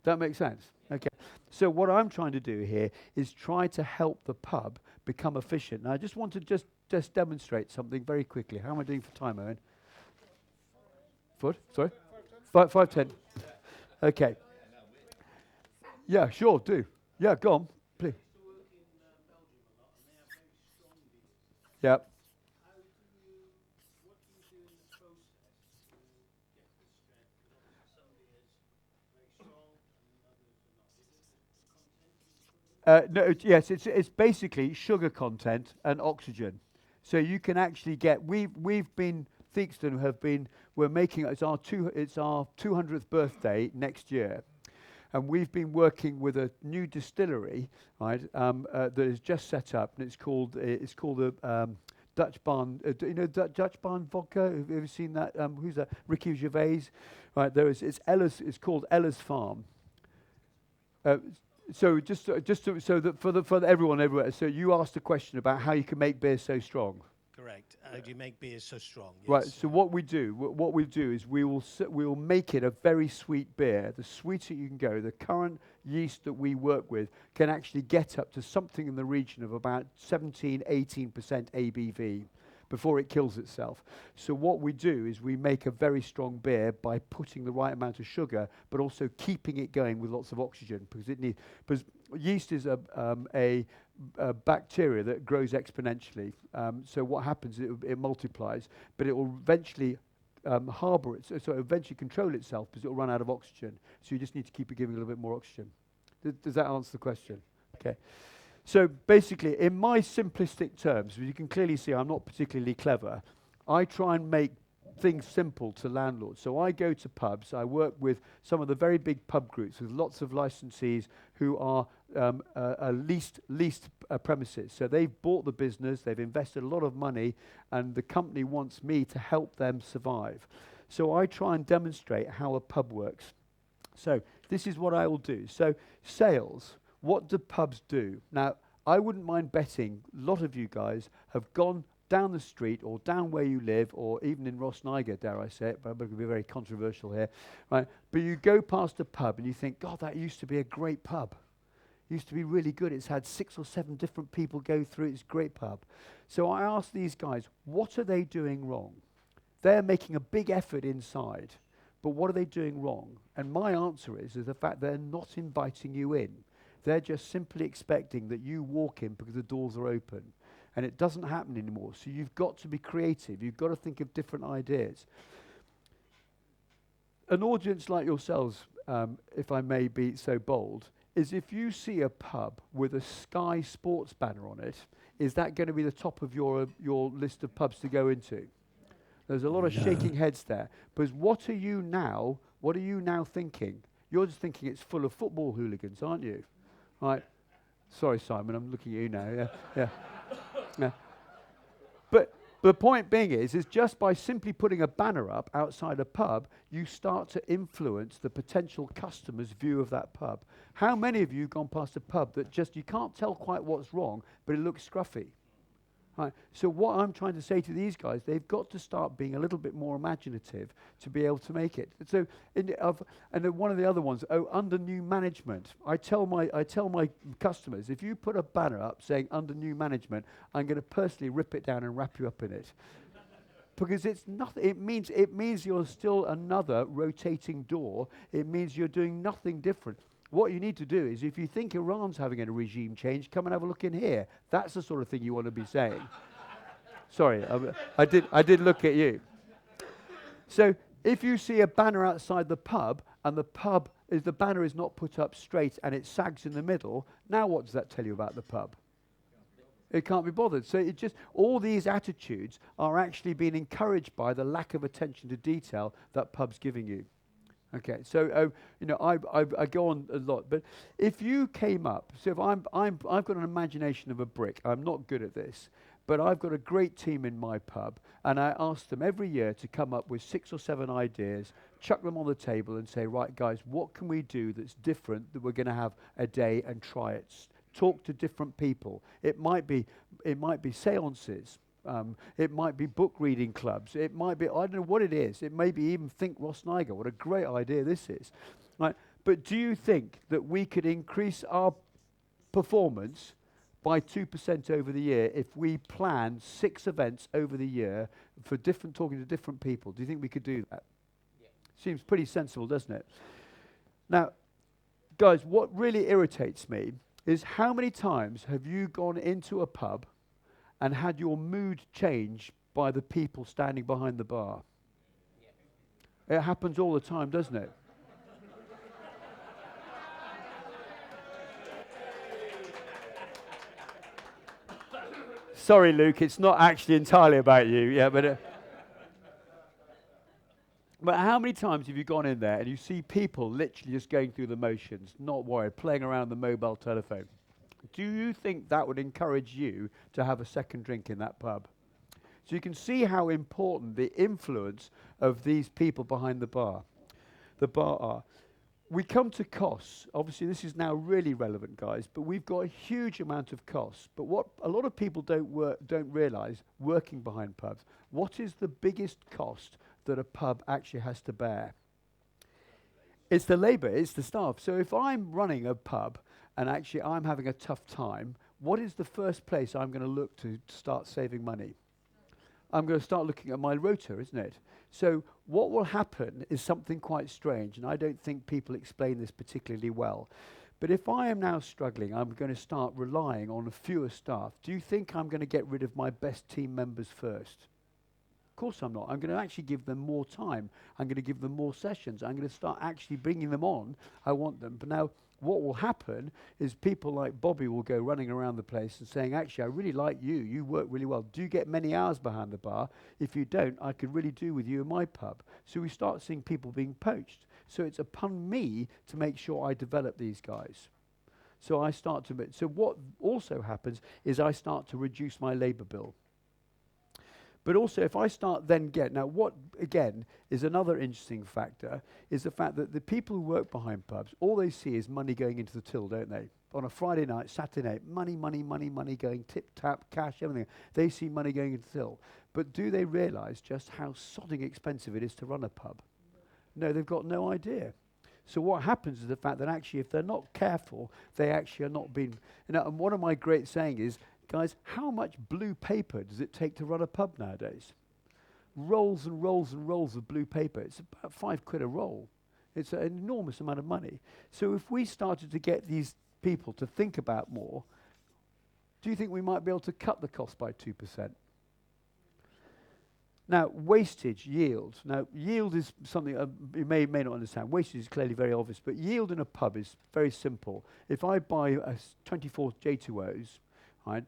That makes sense? Okay. So what I'm trying to do here is try to help the pub become efficient. Now I just want to just demonstrate something very quickly. How am I doing for time, Owen? Foot? Sorry? 5:10. Okay. Yeah, sure, do. Yeah, go on, please. Yeah. No, yes, it's basically sugar content and oxygen. So you can actually get. Theakston we're making it's our 200th birthday next year. And we've been working with a new distillery, right, that is just set up, and it's called the Dutch Barn. Do you know Dutch Barn vodka? Have you ever seen that? Who's that? Ricky Gervais, right? It's Ella's. It's called Ella's Farm. So so that for everyone everywhere. So you asked a question about how you can make beer so strong. Correct. How do you make beer so strong? Yes. Right. So what we do is we will make it a very sweet beer. The sweeter you can go, the current yeast that we work with can actually get up to something in the region of about 17, 18% ABV before it kills itself. So what we do is we make a very strong beer by putting the right amount of sugar, but also keeping it going with lots of oxygen, because yeast is a bacteria that grows exponentially. So what happens is it multiplies, but it will eventually harbour it, so eventually control itself because it will run out of oxygen. So you just need to keep it giving a little bit more oxygen. Does that answer the question? Okay. So basically, in my simplistic terms, you can clearly see I'm not particularly clever. I try and make things simple to landlords. So I go to pubs, I work with some of the very big pub groups with lots of licensees who are leased premises. So they've bought the business, they've invested a lot of money, and the company wants me to help them survive. So I try and demonstrate how a pub works. So this is what I will do. So sales. What do pubs do? Now, I wouldn't mind betting a lot of you guys have gone down the street or down where you live, or even in Rossniger, dare I say it, but I'm going to be very controversial here, right? But you go past a pub and you think, God, that used to be a great pub. It used to be really good. It's had 6 or 7 different people go through it. It's a great pub. So I asked these guys, what are they doing wrong? They're making a big effort inside, but what are they doing wrong? And my answer is the fact they're not inviting you in. They're just simply expecting that you walk in because the doors are open. And it doesn't happen anymore. So you've got to be creative. You've got to think of different ideas. An audience like yourselves, if I may be so bold, is if you see a pub with a Sky Sports banner on it, is that going to be the top of your list of pubs to go into? There's a lot of shaking heads there. Because what are you now thinking? You're just thinking it's full of football hooligans, aren't you? Right. Sorry, Simon, I'm looking at you now. Yeah. Yeah. But the point being is just by simply putting a banner up outside a pub, you start to influence the potential customer's view of that pub. How many of you have gone past a pub that just, you can't tell quite what's wrong, but it looks scruffy? Right. So what I'm trying to say to these guys, they've got to start being a little bit more imaginative to be able to make it. So, and one of the other ones, under new management. I tell my customers, if you put a banner up saying under new management, I'm going to personally rip it down and wrap you up in it, because it's nothing. It means you're still another rotating door. It means you're doing nothing different. What you need to do is, if you think Iran's having a regime change, come and have a look in here. That's the sort of thing you want to be saying. Sorry, I did look at you. So if you see a banner outside the pub, and the banner is not put up straight and it sags in the middle, now what does that tell you about the pub? It can't be bothered. So it just, all these attitudes are actually being encouraged by the lack of attention to detail that pub's giving you. Okay, so I go on a lot, but if you came up, so if I've got an imagination of a brick. I'm not good at this, but I've got a great team in my pub, and I ask them every year to come up with 6 or 7 ideas, chuck them on the table, and say, right, guys, what can we do that's different that we're going to have a day and try it? Talk to different people. It might be seances. It might be book reading clubs. It might be, I don't know what it is. It may be even think Rossniger. What a great idea this is. Right? But do you think that we could increase our performance by 2% over the year if we plan 6 events over the year for talking to different people? Do you think we could do that? Yeah. Seems pretty sensible, doesn't it? Now, guys, what really irritates me is how many times have you gone into a pub and had your mood changed by the people standing behind the bar? Yeah. It happens all the time, doesn't it? Sorry, Luke, it's not actually entirely about you. Yeah, but But how many times have you gone in there and you see people literally just going through the motions, not worried, playing around the mobile telephone? Do you think that would encourage you to have a second drink in that pub? So you can see how important the influence of these people behind the bar are. We come to costs. Obviously, this is now really relevant, guys, but we've got a huge amount of costs. But what a lot of people don't realise, working behind pubs, what is the biggest cost that a pub actually has to bear? It's the labour, it's the staff. So if I'm running a pub and actually I'm having a tough time, what is the first place I'm going to look to start saving money? I'm going to start looking at my rota, isn't it? So what will happen is something quite strange, and I don't think people explain this particularly well. But if I am now struggling, I'm going to start relying on fewer staff. Do you think I'm going to get rid of my best team members first? Of course I'm not. I'm going to actually give them more time. I'm going to give them more sessions. I'm going to start actually bringing them on. I want them. But now what will happen is people like Bobby will go running around the place and saying, actually, I really like you. You work really well. Do you get many hours behind the bar? If you don't, I could really do with you in my pub. So we start seeing people being poached. So it's upon me to make sure I develop these guys. So I start to... So what also happens is I start to reduce my labour bill. But also, if I start then now what, again, is another interesting factor, is the fact that the people who work behind pubs, all they see is money going into the till, don't they? On a Friday night, Saturday night, money going tip-tap, cash, everything. They see money going into the till. But do they realise just how sodding expensive it is to run a pub? No, they've got no idea. So what happens is the fact that actually, if they're not careful, they actually are not being... and one of my great saying is, guys, how much blue paper does it take to run a pub nowadays? Rolls and rolls and rolls of blue paper. It's about £5 a roll. It's an enormous amount of money. So if we started to get these people to think about more, do you think we might be able to cut the cost by 2%? Now, wastage, yield. Now, yield is something you may not understand. Wastage is clearly very obvious, but yield in a pub is very simple. If I buy 24 J2Os, right,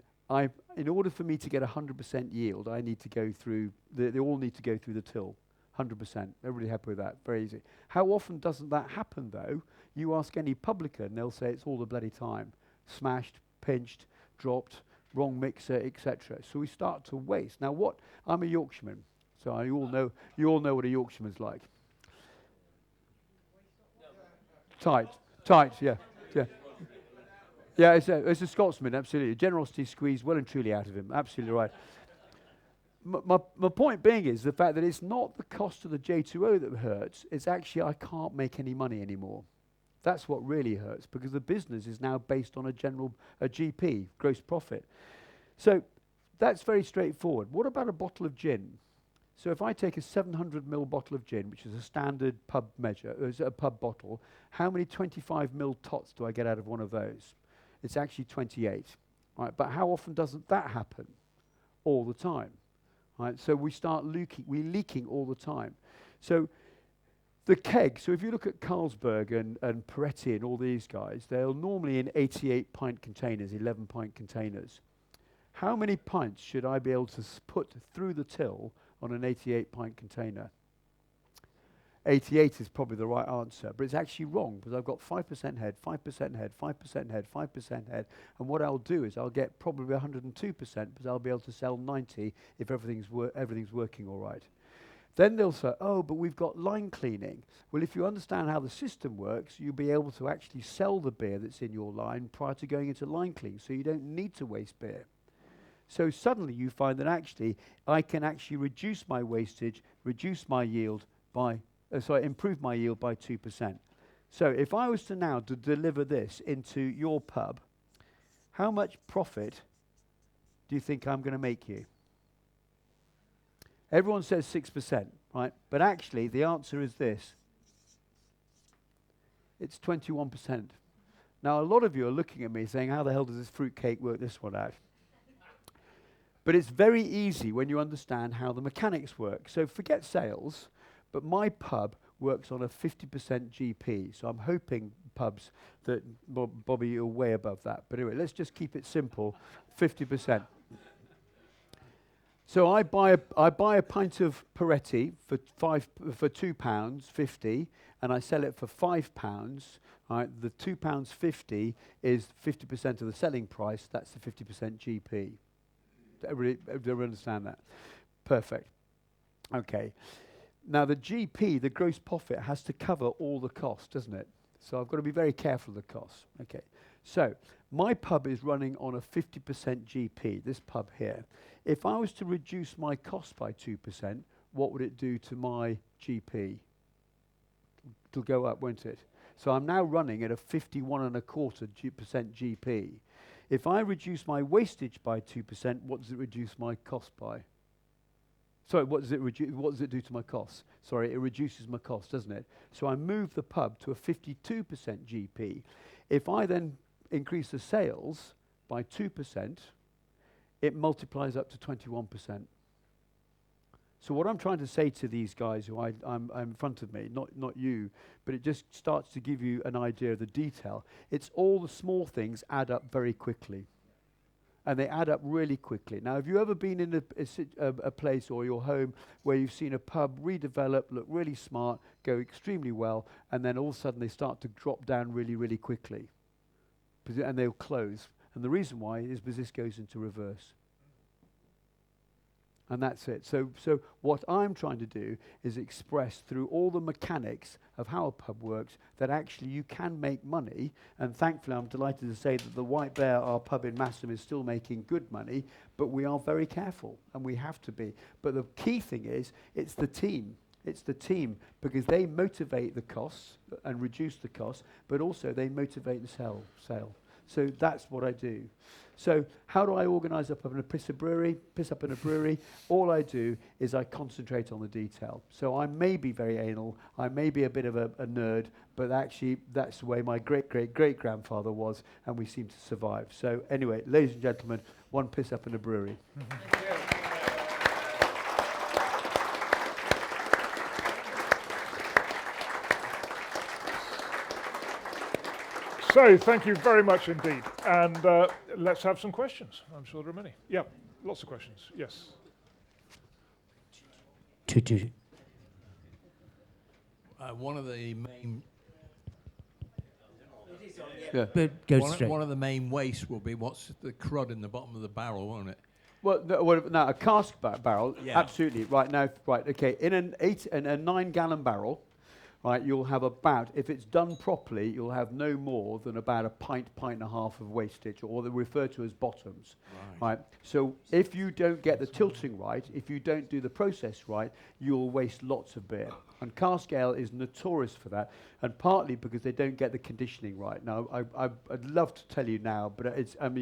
in order for me to get 100% yield, I need to go through, they all need to go through the till, 100%. Everybody happy with that? Very easy. How often doesn't that happen, though? You ask any publican, they'll say it's all the bloody time. Smashed, pinched, dropped, wrong mixer, etc. So we start to waste. Now what, I'm a Yorkshireman, so you all know what a Yorkshireman's like. Tight, yeah. Yeah, it's a Scotsman, absolutely. Generosity squeezed well and truly out of him, absolutely right. My point being is the fact that it's not the cost of the J2O that hurts, it's actually I can't make any money anymore. That's what really hurts, because the business is now based on a GP, gross profit. So that's very straightforward. What about a bottle of gin? So if I take a 700ml bottle of gin, which is a standard pub measure, a pub bottle, how many 25ml tots do I get out of one of those? It's actually 28, right? But how often doesn't that happen? All the time, right? So we start leaking all the time. So the keg, so if you look at Carlsberg and Peretti and all these guys, they're normally in 88-pint containers, 11-pint containers. How many pints should I be able to put through the till on an 88-pint container? 88 is probably the right answer, but it's actually wrong, because I've got 5% head, 5% head, 5% head, 5% head, and what I'll do is I'll get probably 102%, because I'll be able to sell 90 if everything's working all right. Then they'll say, oh, but we've got line cleaning. Well, if you understand how the system works, you'll be able to actually sell the beer that's in your line prior to going into line cleaning, so you don't need to waste beer. So suddenly you find that actually I can actually reduce my wastage, reduce my yield by, improve my yield by 2%. So if I was to now deliver this into your pub, how much profit do you think I'm going to make you? Everyone says 6%, right? But actually the answer is this. It's 21%. Now a lot of you are looking at me saying, how the hell does this fruitcake work this one out? But it's very easy when you understand how the mechanics work. So forget sales, but my pub works on a 50% GP. So I'm hoping pubs that, Bobby, you're way above that. But anyway, let's just keep it simple, 50%. So I buy a pint of Peretti for £2.50, and I sell it for £5. Right, the £2.50 is 50% of the selling price. That's the 50% GP. Everybody understand that? Perfect. Okay. Now the GP, the gross profit, has to cover all the costs, doesn't it? So I've got to be very careful of the costs. Okay. So my pub is running on a 50% GP, this pub here. If I was to reduce my cost by 2%, what would it do to my GP? It'll go up, won't it? So I'm now running at a 51.25% GP. If I reduce my wastage by 2%, what does it reduce my cost by? Sorry, what does it do to my costs? Sorry, it reduces my cost, doesn't it? So I move the pub to a 52% GP. If I then increase the sales by 2%, it multiplies up to 21%. So what I'm trying to say to these guys who I'm in front of me, not you, but it just starts to give you an idea of the detail. It's all the small things add up very quickly. And they add up really quickly. Now, have you ever been in a place or your home where you've seen a pub redevelop, look really smart, go extremely well, and then all of a sudden they start to drop down really, really quickly? And they'll close. And the reason why is because this goes into reverse. And that's it. So what I'm trying to do is express through all the mechanics of how a pub works that actually you can make money. And thankfully, I'm delighted to say that the White Bear, our pub in Massam, is still making good money. But we are very careful, and we have to be. But the key thing is, it's the team. It's the team, because they motivate the costs and reduce the costs, but also they motivate the sale. So that's what I do. So how do I organise up in a piss up in a brewery? All I do is I concentrate on the detail. So I may be very anal, I may be a bit of a nerd, but actually that's the way my great-great-great-grandfather was, and we seem to survive. So anyway, ladies and gentlemen, one piss up in a brewery. So, thank you very much indeed. And let's have some questions. I'm sure there are many. Yeah, lots of questions. Yes. One of the main... Yeah. But go straight. One of the main wastes will be what's the crud in the bottom of the barrel, won't it? Well, now a cask barrel, Yeah. absolutely. Right now, okay. In a 9-gallon barrel, right, you'll have about, if it's done properly, you'll have no more than about a pint and a half of wastage, or they're referred to as bottoms. Right. So if you don't get the tilting right, if you don't do the process right, you'll waste lots of beer. And cask ale is notorious for that, and partly because they don't get the conditioning right. Now, I'd love to tell you now, but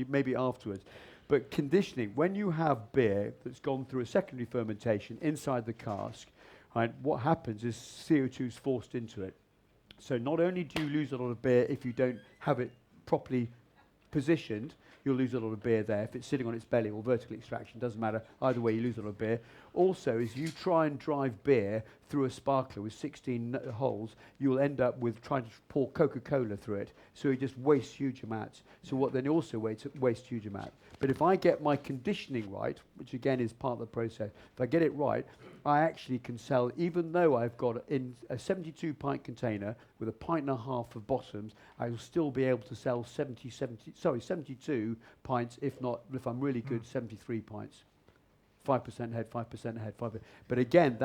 maybe afterwards. But conditioning, when you have beer that's gone through a secondary fermentation inside the cask, right, what happens is CO2 is forced into it. So not only do you lose a lot of beer if you don't have it properly positioned, you'll lose a lot of beer there. If it's sitting on its belly or vertical extraction, doesn't matter. Either way, you lose a lot of beer. Also, as you try and drive beer through a sparkler with 16 holes, you'll end up with trying to pour Coca-Cola through it. So you just waste huge amounts. So what then also waste huge amount. But if I get my conditioning right, which again is part of the process, if I get it right, I actually can sell, even though I've got in a 72-pint container with a pint and a half of bottoms, I will still be able to sell 72 pints, if I'm really good, 73 pints. 5% ahead, 5% ahead, 5%. But again,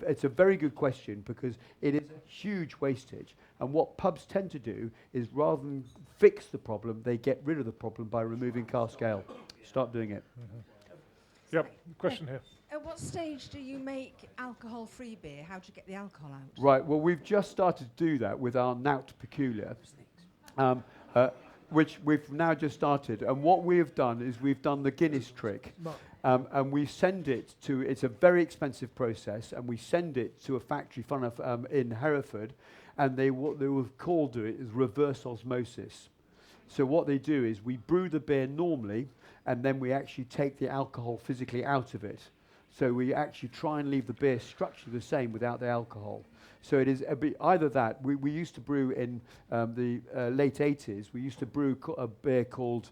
it's a very good question, because it is a huge wastage. And what pubs tend to do is, rather than fix the problem, they get rid of the problem by removing cask ale. Start doing it. Yep, question here. At what stage do you make alcohol-free beer? How do you get the alcohol out? Right, well, we've just started to do that with our Naut Peculiar, which we've now just started. And what we have done is we've done the Guinness trick. And we send it to, it's a very expensive process, and we send it to a factory in Hereford, and they will called it is reverse osmosis. So what they do is we brew the beer normally, and then we actually take the alcohol physically out of it. So we actually try and leave the beer structurally the same without the alcohol. So it is either that. We used to brew in the late 80s, we used to brew a beer called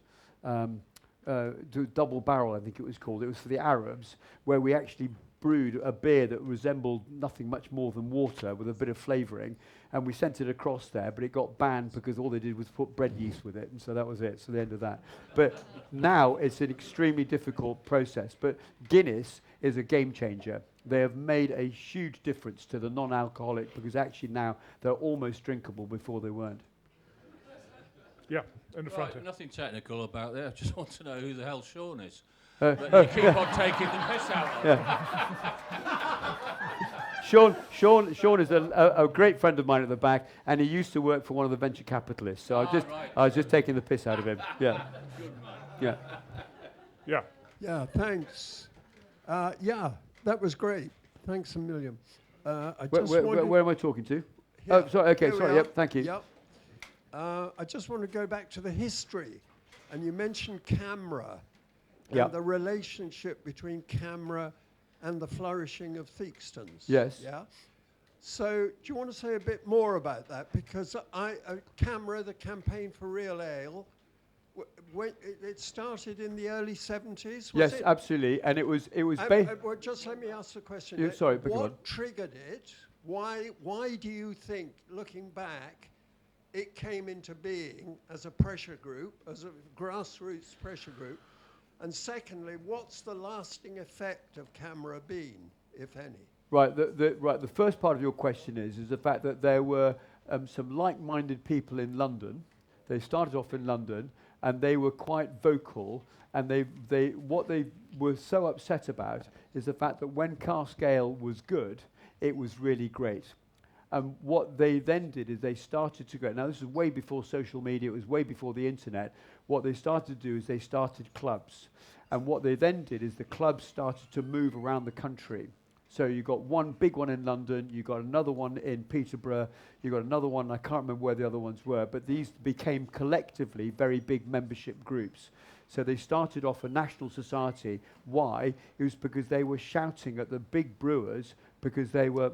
double barrel, I think it was called. It was for the Arabs, where we actually brewed a beer that resembled nothing much more than water with a bit of flavouring, and we sent it across there, but it got banned because all they did was put bread yeast with it, and so that was it, so the end of that. But now it's an extremely difficult process, but Guinness is a game changer. They have made a huge difference to the non-alcoholic, because actually now they're almost drinkable before they weren't. Yeah, in the front Right, here. nothing technical about it. I just want to know who the hell Sean is. But you keep on taking the piss out of him. Sean is a great friend of mine at the back, and he used to work for one of the venture capitalists. So I was just taking the piss out of him. Yeah. Yeah. Yeah. Yeah, thanks. Yeah, that was great. Thanks a million. Where am I talking to? Here. Oh, sorry. Okay, Here we sorry. are. Yep. Thank you. Yep. I just want to go back to the history, and you mentioned camera, Yep. and the relationship between camera and the flourishing of Theakston's. Yes. Yeah. So, do you want to say a bit more about that? Because camera, the campaign for real ale, when it started in the early 70s. Yes, it? absolutely. And it was Well, just let me ask the question. Yeah, sorry, beg your what pardon. triggered it? Why do you think, looking back, it came into being as a pressure group, as a grassroots pressure group? And secondly, what's the lasting effect of camera been, if any? Right. The first part of your question is the fact that there were some like-minded people in London. They started off in London, and they were quite vocal. And what they were so upset about is the fact that when cask ale was good, it was really great. And what they then did is they started to go. Now, this is way before social media. It was way before the internet. What they started to do is they started clubs. And what they then did is the clubs started to move around the country. So you got one big one in London, you got another one in Peterborough, you got another one, I can't remember where the other ones were, but these became collectively very big membership groups. So they started off a national society. Why? It was because they were shouting at the big brewers, because they were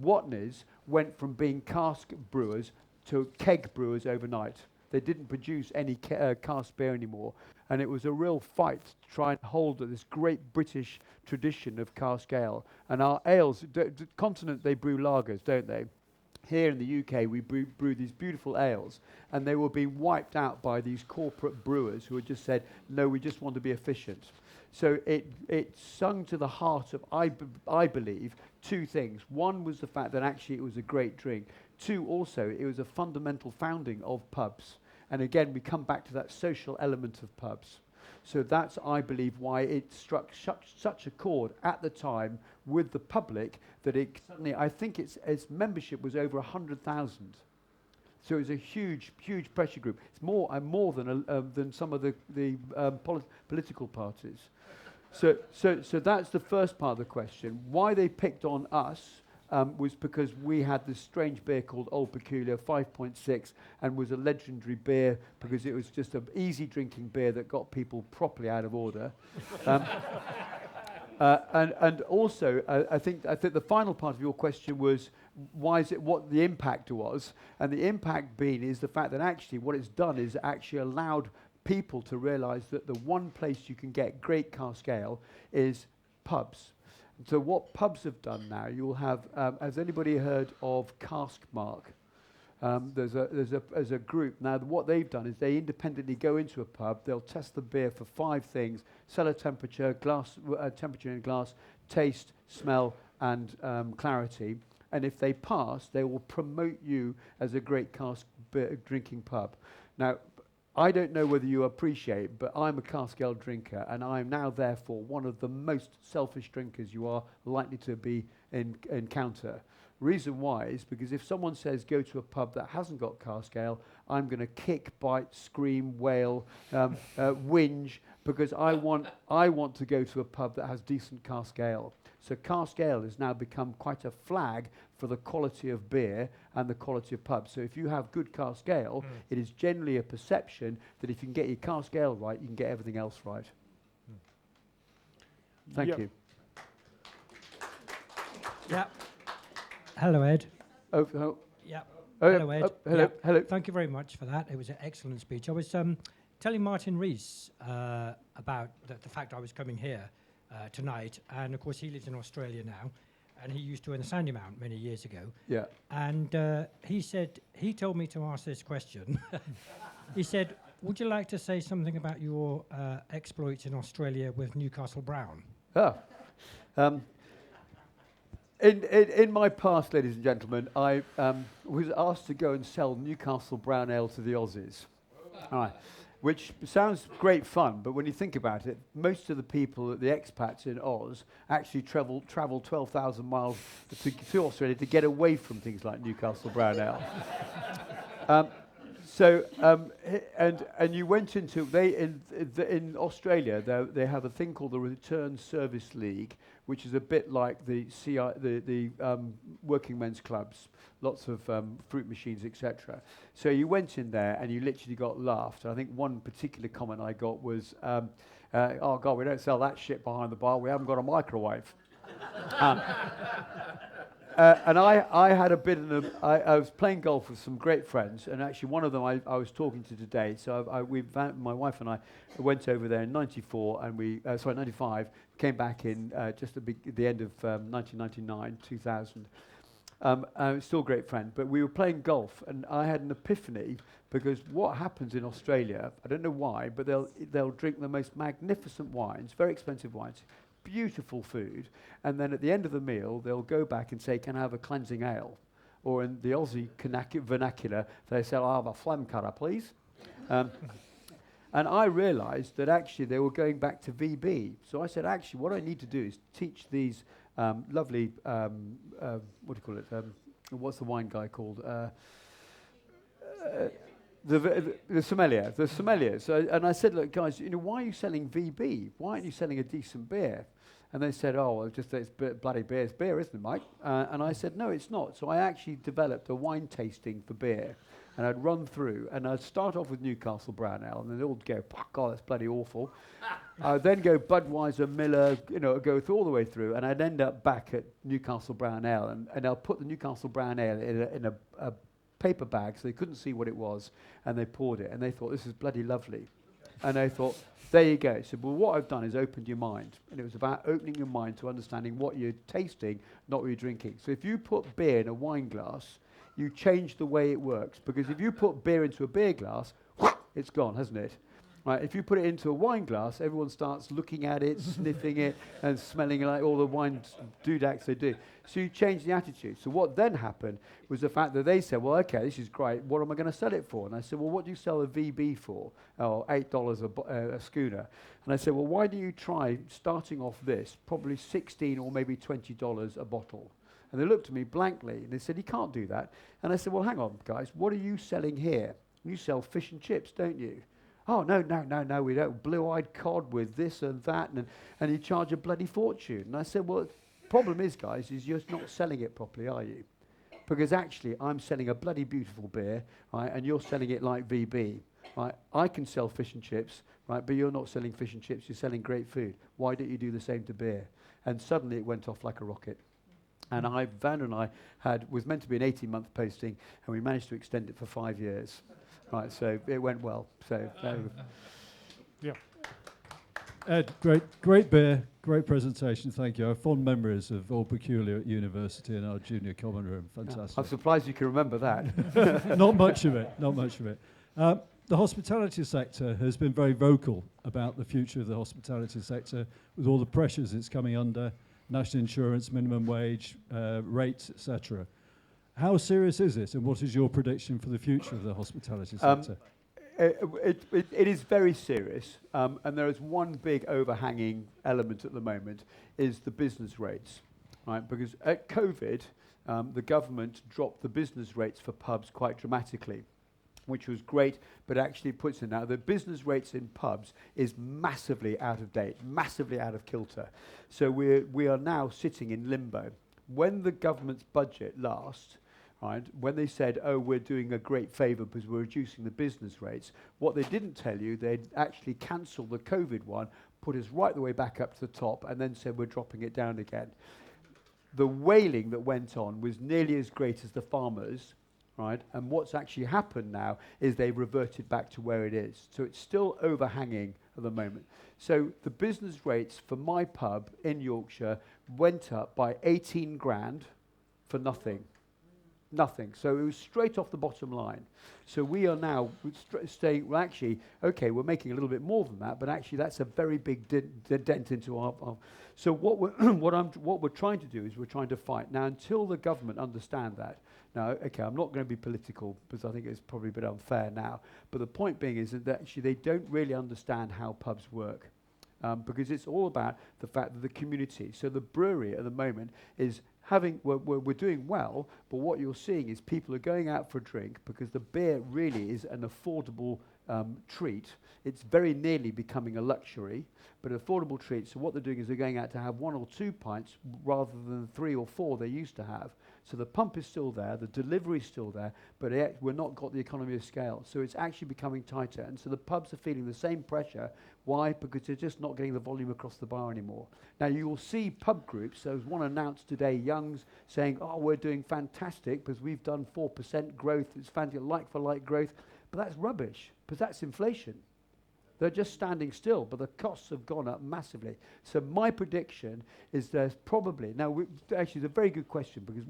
Watneys went from being cask brewers to keg brewers overnight. They didn't produce any cask beer anymore, and it was a real fight to try and hold this great British tradition of cask ale. And our ales, the continent, they brew lagers, don't they? Here in the UK, we brew these beautiful ales, and they were being wiped out by these corporate brewers who had just said, no, we just want to be efficient. So it sung to the heart of, I believe, two things. One was the fact that actually it was a great drink. Two, also, it was a fundamental founding of pubs. And again, we come back to that social element of pubs. So that's, I believe, why it struck such a chord at the time with the public that it suddenly, I think its membership was over 100,000. So it was a huge, huge pressure group. It's more than some of the political parties. So that's the first part of the question. Why they picked on us was because we had this strange beer called Old Peculiar 5.6, and was a legendary beer because it was just an easy drinking beer that got people properly out of order. And also, I think the final part of your question was, why is it, what the impact was? And the impact being is the fact that actually what it's done is actually allowed people to realise that the one place you can get great cask ale is pubs. So what pubs have done now, you'll have, has anybody heard of Caskmark? There's a group. Now, what they've done is they independently go into a pub, they'll test the beer for 5 things: cellar temperature, temperature in glass, taste, smell, and clarity. And if they pass, they will promote you as a great cask beer drinking pub. Now, I don't know whether you appreciate, but I'm a cask ale drinker, and I'm now therefore one of the most selfish drinkers you are likely to be encounter. Reason why is because if someone says go to a pub that hasn't got cask ale, I'm going to kick, bite, scream, wail, whinge, because I want to go to a pub that has decent cask ale. So cask ale has now become quite a flag for the quality of beer and the quality of pubs. So if you have good cask ale, it is generally a perception that if you can get your cask ale right, you can get everything else right. Thank you. Yeah. Hello, Ed. Oh, Yeah. Hello, Ed. Hello. Yeah, Hello. Thank you very much for that. It was an excellent speech. I was telling Martin Rees about the fact I was coming here tonight, and of course he lives in Australia now, and he used to own the Sandymount many years ago. Yeah. And he told me to ask this question. He said, would you like to say something about your exploits in Australia with Newcastle Brown? Ah. In my past, ladies and gentlemen, I was asked to go and sell Newcastle Brown Ale to the Aussies. All right. Which sounds great fun, but when you think about it, most of the people, the expats in Oz, actually travel 12,000 miles to Australia to get away from things like Newcastle Brown Ale. And you went into in Australia they have a thing called the Return Service League, which is a bit like the working men's clubs, lots of fruit machines, etc. So you went in there and you literally got laughed. I think one particular comment I got was, "Oh God, we don't sell that shit behind the bar. We haven't got a microwave." And I had a bit of I was playing golf with some great friends, and actually one of them I was talking to today. So my wife and I went over there in '94, and '95, came back in just at the end of 1999, 2000. Still a great friend, but we were playing golf, and I had an epiphany, because what happens in Australia, I don't know why, but they'll drink the most magnificent wines, very expensive wines, beautiful food, and then at the end of the meal they'll go back and say, "Can I have a cleansing ale?" Or in the Aussie vernacular, they say, "I'll have a phlegm cutter, please." And I realised that actually they were going back to VB. So I said, actually, what I need to do is teach these lovely, what do you call it? What's the wine guy called? The sommeliers. And I said, "Look, guys, why are you selling VB? Why aren't you selling a decent beer?" And they said, "Oh, well, just it's bloody beer. It's beer, isn't it, Mike?" And I said, "No, it's not." So I actually developed a wine tasting for beer. And I'd run through, and I'd start off with Newcastle Brown Ale, and then they'd all go, "Oh, God, that's bloody awful." I'd then go Budweiser, Miller, go through all the way through, and I'd end up back at Newcastle Brown Ale, and I'll put the Newcastle Brown Ale in a paper bag so they couldn't see what it was, and they poured it, and they thought, "This is bloody lovely." And I thought, there you go. So, well, what I've done is opened your mind, and it was about opening your mind to understanding what you're tasting, not what you're drinking. So if you put beer in a wine glass, you change the way it works, because if you put beer into a beer glass, it's gone, hasn't it? Right, if you put it into a wine glass, everyone starts looking at it, sniffing it, and smelling like all the wine doodads they do. So you change the attitude. So what then happened was the fact that they said, "Well, okay, this is great. What am I going to sell it for?" And I said, "Well, what do you sell a VB for?" "Oh, $8 a schooner." And I said, "Well, why do you try starting off this, probably $16 or maybe $20 a bottle?" And they looked at me blankly, and they said, "You can't do that." And I said, "Well, hang on, guys. What are you selling here? You sell fish and chips, don't you?" "Oh, no, we don't. Blue-eyed cod with this and that, and you charge a bloody fortune." And I said, "Well, the problem is, guys, is you're not selling it properly, are you? Because actually, I'm selling a bloody beautiful beer, right, and you're selling it like VB, right? I can sell fish and chips, right, but you're not selling fish and chips, you're selling great food. Why don't you do the same to beer?" And suddenly it went off like a rocket. And Van and I was meant to be an 18-month posting, and we managed to extend it for 5 years. Right, so it went well. So, Yeah. Ed, great beer, great presentation. Thank you. I have fond memories of Old Peculiar at university in our junior common room. Fantastic. I'm surprised you can remember that. Not much of it. The hospitality sector has been very vocal about the future of the hospitality sector with all the pressures it's coming under, national insurance, minimum wage, rates, etc. How serious is it, and what is your prediction for the future of the hospitality sector? It is very serious, and there is one big overhanging element at the moment, is the business rates, right? Because at COVID, the government dropped the business rates for pubs quite dramatically, which was great, but actually puts in now the business rates in pubs is massively out of date, massively out of kilter. So we are now sitting in limbo. When the government's budget last, right, when they said, "Oh, we're doing a great favour because we're reducing the business rates," what they didn't tell you, they'd actually cancelled the COVID one, put us right the way back up to the top, and then said we're dropping it down again. The wailing that went on was nearly as great as the farmers right? And what's actually happened now is they've reverted back to where it is. So it's still overhanging at the moment. So the business rates for my pub in Yorkshire went up by 18 grand for nothing. Nothing. So it was straight off the bottom line. So we are now staying, well, actually, okay, we're making a little bit more than that, but actually that's a very big dent into our so what we're, what we're trying to do is we're trying to fight. Now, until the government understand that, now, okay, I'm not going to be political because I think it's probably a bit unfair now, but the point being is that actually they don't really understand how pubs work. Because it's all about the fact that the community, so the brewery at the moment is having, we're doing well, but what you're seeing is people are going out for a drink because the beer really is an affordable treat. It's very nearly becoming a luxury, but an affordable treat. So what they're doing is they're going out to have 1 or 2 pints rather than 3 or 4 they used to have. So the pump is still there, the delivery is still there, but we're not got the economy of scale. So it's actually becoming tighter. And so the pubs are feeling the same pressure. Why? Because they're just not getting the volume across the bar anymore. Now you will see pub groups, there was one announced today, Young's, saying, oh, we're doing fantastic because we've done 4% growth, it's fantastic, like-for-like growth. But that's rubbish, because that's inflation. They're just standing still, but the costs have gone up massively. So my prediction is there's probably, now actually it's a very good question, because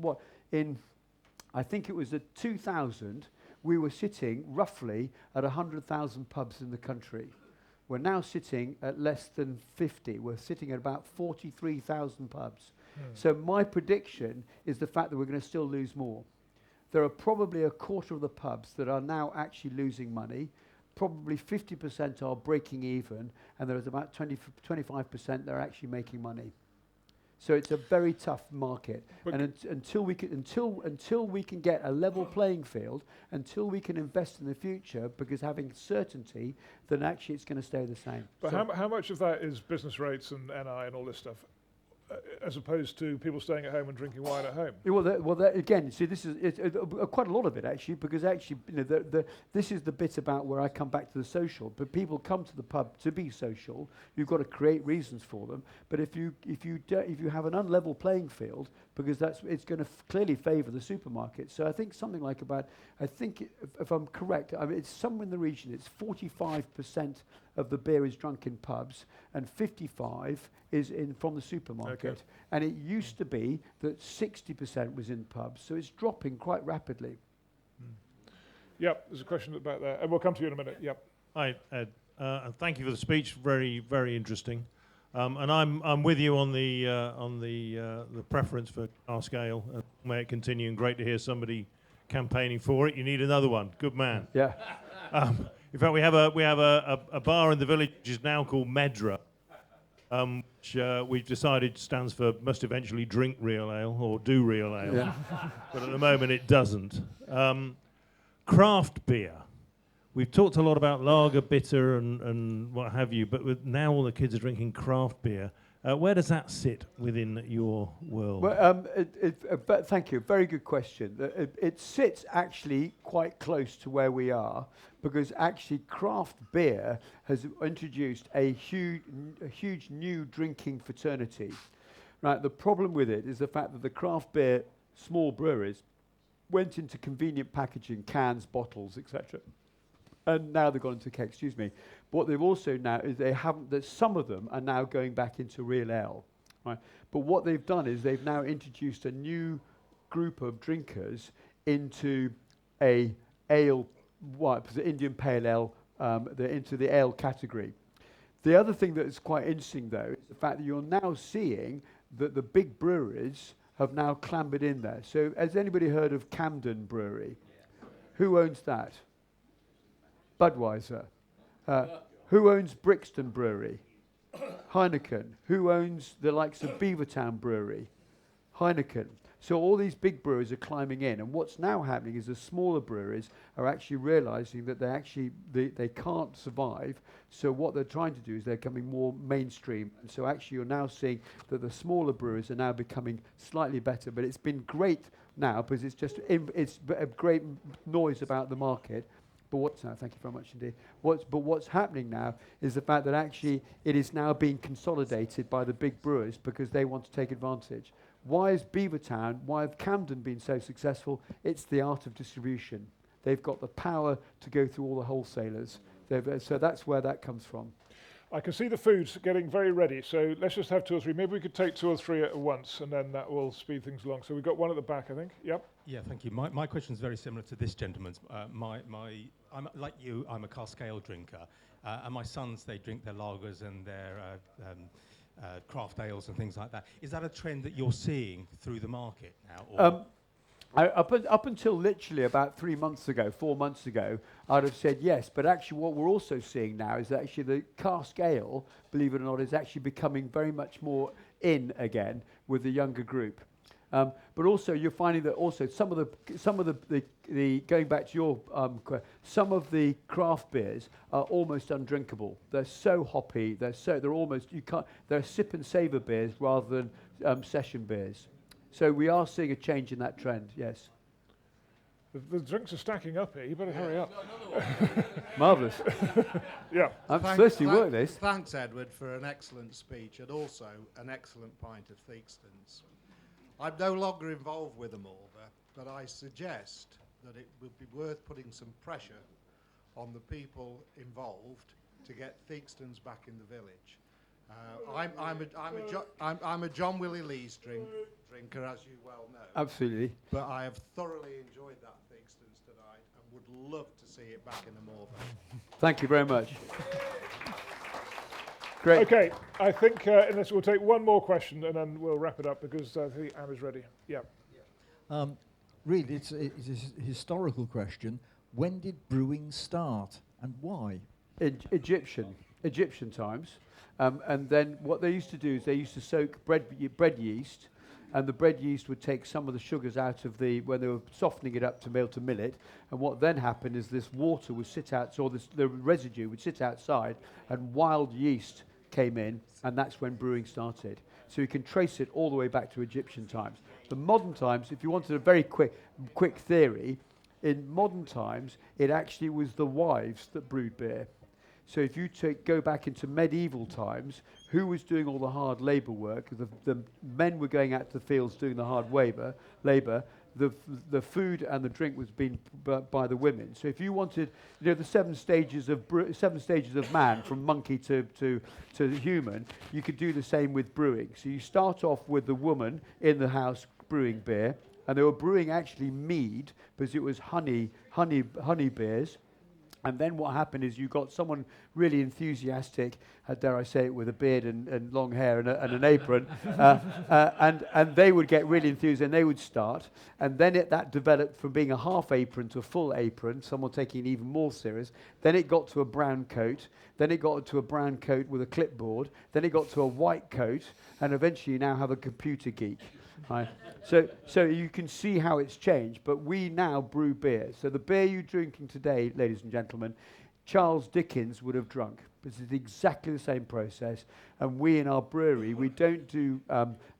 I think it was at 2000, we were sitting roughly at 100,000 pubs in the country. We're now sitting at less than 50. We're sitting at about 43,000 pubs. So my prediction is the fact that we're going to still lose more. There are probably a quarter of the pubs that are now actually losing money. Probably 50% are breaking even, and there's about 25% that are actually making money. So it's a very tough market, but and until we can get a level playing field, until we can invest in the future, because having certainty, then actually it's going to stay the same. But so how much of that is business rates and NI and all this stuff, as opposed to people staying at home and drinking wine at home? Yeah, well, again, see, this is quite a lot of it actually, because actually, you know, this is the bit about where I come back to the social. But people come to the pub to be social. You've got to create reasons for them. But if you have an unlevel playing field, because it's going to clearly favour the supermarket. So I think something like if I'm correct, I mean, it's somewhere in the region. It's 45% of the beer is drunk in pubs, and 55 is from the supermarket. Okay. And it used to be that 60% was in pubs, so it's dropping quite rapidly. Yep, there's a question about that, and we'll come to you in a minute. Yep. Hi, Ed. And thank you for the speech. Very, very interesting. And I'm with you on the preference for cask ale. May it continue, and great to hear somebody campaigning for it. You need another one. Good man. Yeah. In fact, we have a bar in the village which is now called Medra, which we've decided stands for must eventually drink real ale or do real ale. Yeah. But at the moment it doesn't. Craft beer. We've talked a lot about lager, bitter, and what have you, but now all the kids are drinking craft beer. Where does that sit within your world? Well, thank you. Very good question. It sits actually quite close to where we are, because actually craft beer has introduced a huge new drinking fraternity. Right. The problem with it is the fact that the craft beer small breweries went into convenient packaging, cans, bottles, etc. And now they've gone into kegs, excuse me. But what they've also now is that some of them are now going back into real ale, right? But what they've done is they've now introduced a new group of drinkers into a ale, the Indian Pale Ale, into the ale category. The other thing that is quite interesting, though, is the fact that you're now seeing that the big breweries have now clambered in there. So has anybody heard of Camden Brewery? Yeah. Who owns that? Budweiser. Who owns Brixton Brewery? Heineken. Who owns the likes of Beavertown Brewery? Heineken. So all these big breweries are climbing in, and what's now happening is the smaller breweries are actually realizing that they can't survive. So what they're trying to do is they're becoming more mainstream, and so actually you're now seeing that the smaller breweries are now becoming slightly better. But it's been great now because it's a great noise about the market. But thank you very much indeed. What's happening now is the fact that actually it is now being consolidated by the big brewers because they want to take advantage. Why is Beavertown, why have Camden been so successful? It's the art of distribution. They've got the power to go through all the wholesalers. So that's where that comes from. I can see the food's getting very ready, so let's just have 2 or 3. Maybe we could take 2 or 3 at once, and then that will speed things along. So we've got one at the back, I think. Yep. Yeah, thank you. My question is very similar to this gentleman's. I'm like you, I'm a cask ale drinker, and my sons, they drink their lagers and their craft ales and things like that. Is that a trend that you're seeing through the market now? Or Up until literally about 4 months ago, I'd have said yes. But actually what we're also seeing now is that actually the cask ale, believe it or not, is actually becoming very much more in again with the younger group. But also you're finding that also some of the going back to your some of the craft beers are almost undrinkable. They're so hoppy. They're almost they're sip and savor beers rather than session beers. So we are seeing a change in that trend, yes. The drinks are stacking up here. You better hurry up. Marvellous. Yeah. I'm supposed to work this. Thanks, Edward, for an excellent speech and also an excellent pint of Theakston's. I'm no longer involved with them all, but I suggest that it would be worth putting some pressure on the people involved to get Theakston's back in the village. I'm a John Willie Lees drinker, as you well know. Absolutely. But I have thoroughly enjoyed that Theakston's tonight and would love to see it back in the Morven. Thank you very much. Great. Okay, I think unless we'll take one more question and then we'll wrap it up because I think Anne is ready. Yeah. Really, it's a historical question. When did brewing start and why? Egyptian times. And then what they used to do is they used to soak bread yeast, and the bread yeast would take some of the sugars out of when they were softening it up to be able to mill it. And what then happened is this water would sit out, so the residue would sit outside, and wild yeast came in, and that's when brewing started. So you can trace it all the way back to Egyptian times. The modern times, if you wanted a very quick theory, in modern times, it actually was the wives that brewed beer. So if you go back into medieval times, who was doing all the hard labour work? The men were going out to the fields doing the hard labour. The food and the drink was being by the women. So if you wanted, the 7 stages of man, from monkey to human, you could do the same with brewing. So you start off with the woman in the house brewing beer, and they were brewing actually mead because it was honey beers. And then what happened is you got someone really enthusiastic, dare I say it, with a beard and long hair and an apron, and they would get really enthused and they would start. And then that developed from being a half apron to a full apron, someone taking it even more serious. Then it got to a brown coat. Then it got to a brown coat with a clipboard. Then it got to a white coat. And eventually you now have a computer geek. Right. So you can see how it's changed, but we now brew beer. So the beer you're drinking today, ladies and gentlemen, Charles Dickens would have drunk. This is exactly the same process. And we in our brewery, we don't do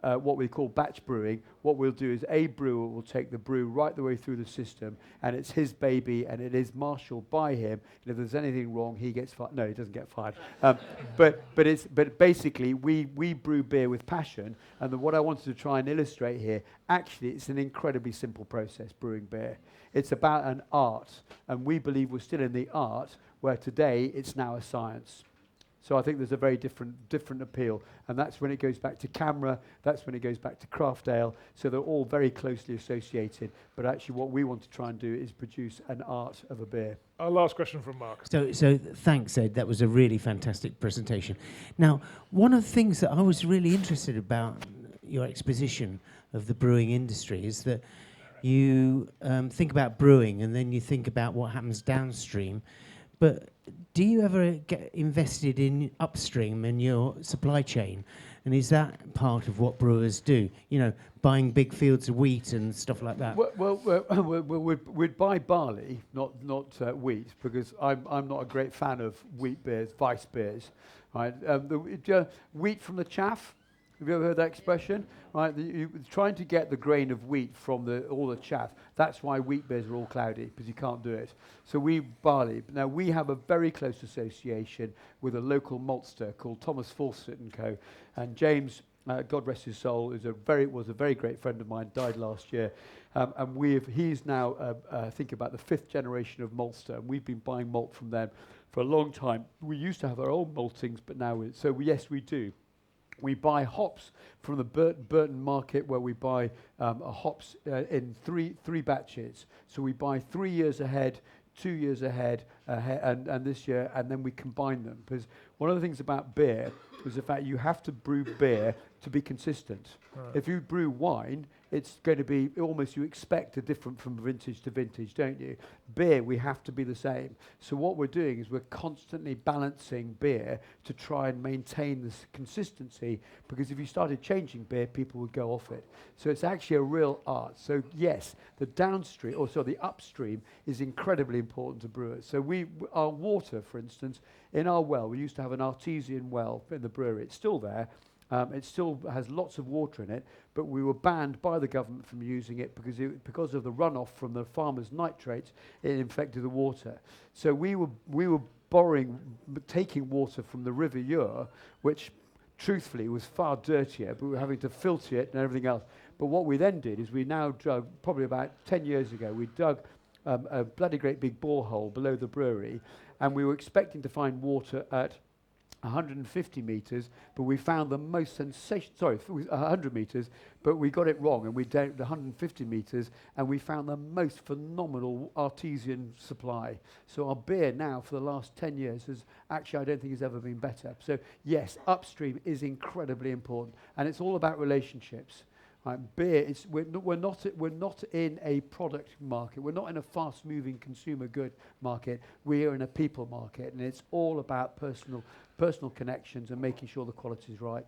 what we call batch brewing. What we'll do is a brewer will take the brew right the way through the system, and it's his baby, and it is marshalled by him. And if there's anything wrong, he gets fired. No, he doesn't get fired. But basically, we brew beer with passion. And what I wanted to try and illustrate here, actually, it's an incredibly simple process, brewing beer. It's about an art, and we believe we're still in the art, where today it's now a science. So I think there's a very different appeal, and that's when it goes back to camera, that's when it goes back to craft ale, so they're all very closely associated, but actually what we want to try and do is produce an art of a beer. Our last question from Mark. So thanks, Ed, that was a really fantastic presentation. Now, one of the things that I was really interested about your exposition of the brewing industry is that you think about brewing and then you think about what happens downstream. But do you ever get invested in upstream in your supply chain? And is that part of what brewers do? Buying big fields of wheat and stuff like that? We'd buy barley, not wheat, because I'm not a great fan of wheat beers, Weiss beers. Right? Wheat from the chaff. Have you ever heard that expression? Right, you're trying to get the grain of wheat from all the chaff. That's why wheat beers are all cloudy, because you can't do it. So barley. Now, we have a very close association with a local maltster called Thomas Fawcett & Co. And James God rest his soul, was a very great friend of mine, died last year. And he's now, I think, about the 5th generation of maltster, and we've been buying malt from them for a long time. We used to have our own maltings, but now, yes, we do. We buy hops from the Burton market, where we buy hops in three batches. So we buy 3 years ahead, 2 years ahead, and this year, and then we combine them. Because one of the things about beer is the fact you have to brew beer to be consistent. Right. If you brew wine, it's going to be almost, you expect a different from vintage to vintage, don't you? Beer, we have to be the same. So what we're doing is we're constantly balancing beer to try and maintain this consistency, because if you started changing beer, people would go off it. So it's actually a real art. So yes, the upstream is incredibly important to brewers. So our water, for instance, in our well, we used to have an artesian well in the brewery. It's still there. It still has lots of water in it, but we were banned by the government from using it because of the runoff from the farmers' nitrates. It infected the water. So we were taking water from the River Ure, which truthfully was far dirtier, but we were having to filter it and everything else. But what we then did is we now dug, probably about 10 years ago, we dug a bloody great big borehole below the brewery, and we were expecting to find water at 150 metres, but we found the most 100 metres, but we got it wrong, and we down 150 metres, and we found the most phenomenal artesian supply. So our beer now, for the last 10 years, I don't think has ever been better. So yes, upstream is incredibly important, and it's all about relationships. Beer, we're not in a product market. We're not in a fast-moving consumer good market. We are in a people market, and it's all about personal connections and making sure the quality is right.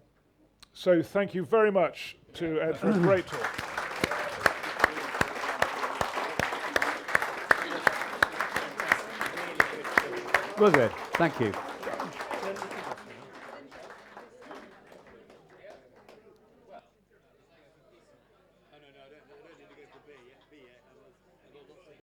So thank you very much to Ed for a great talk. Well good. Thank you.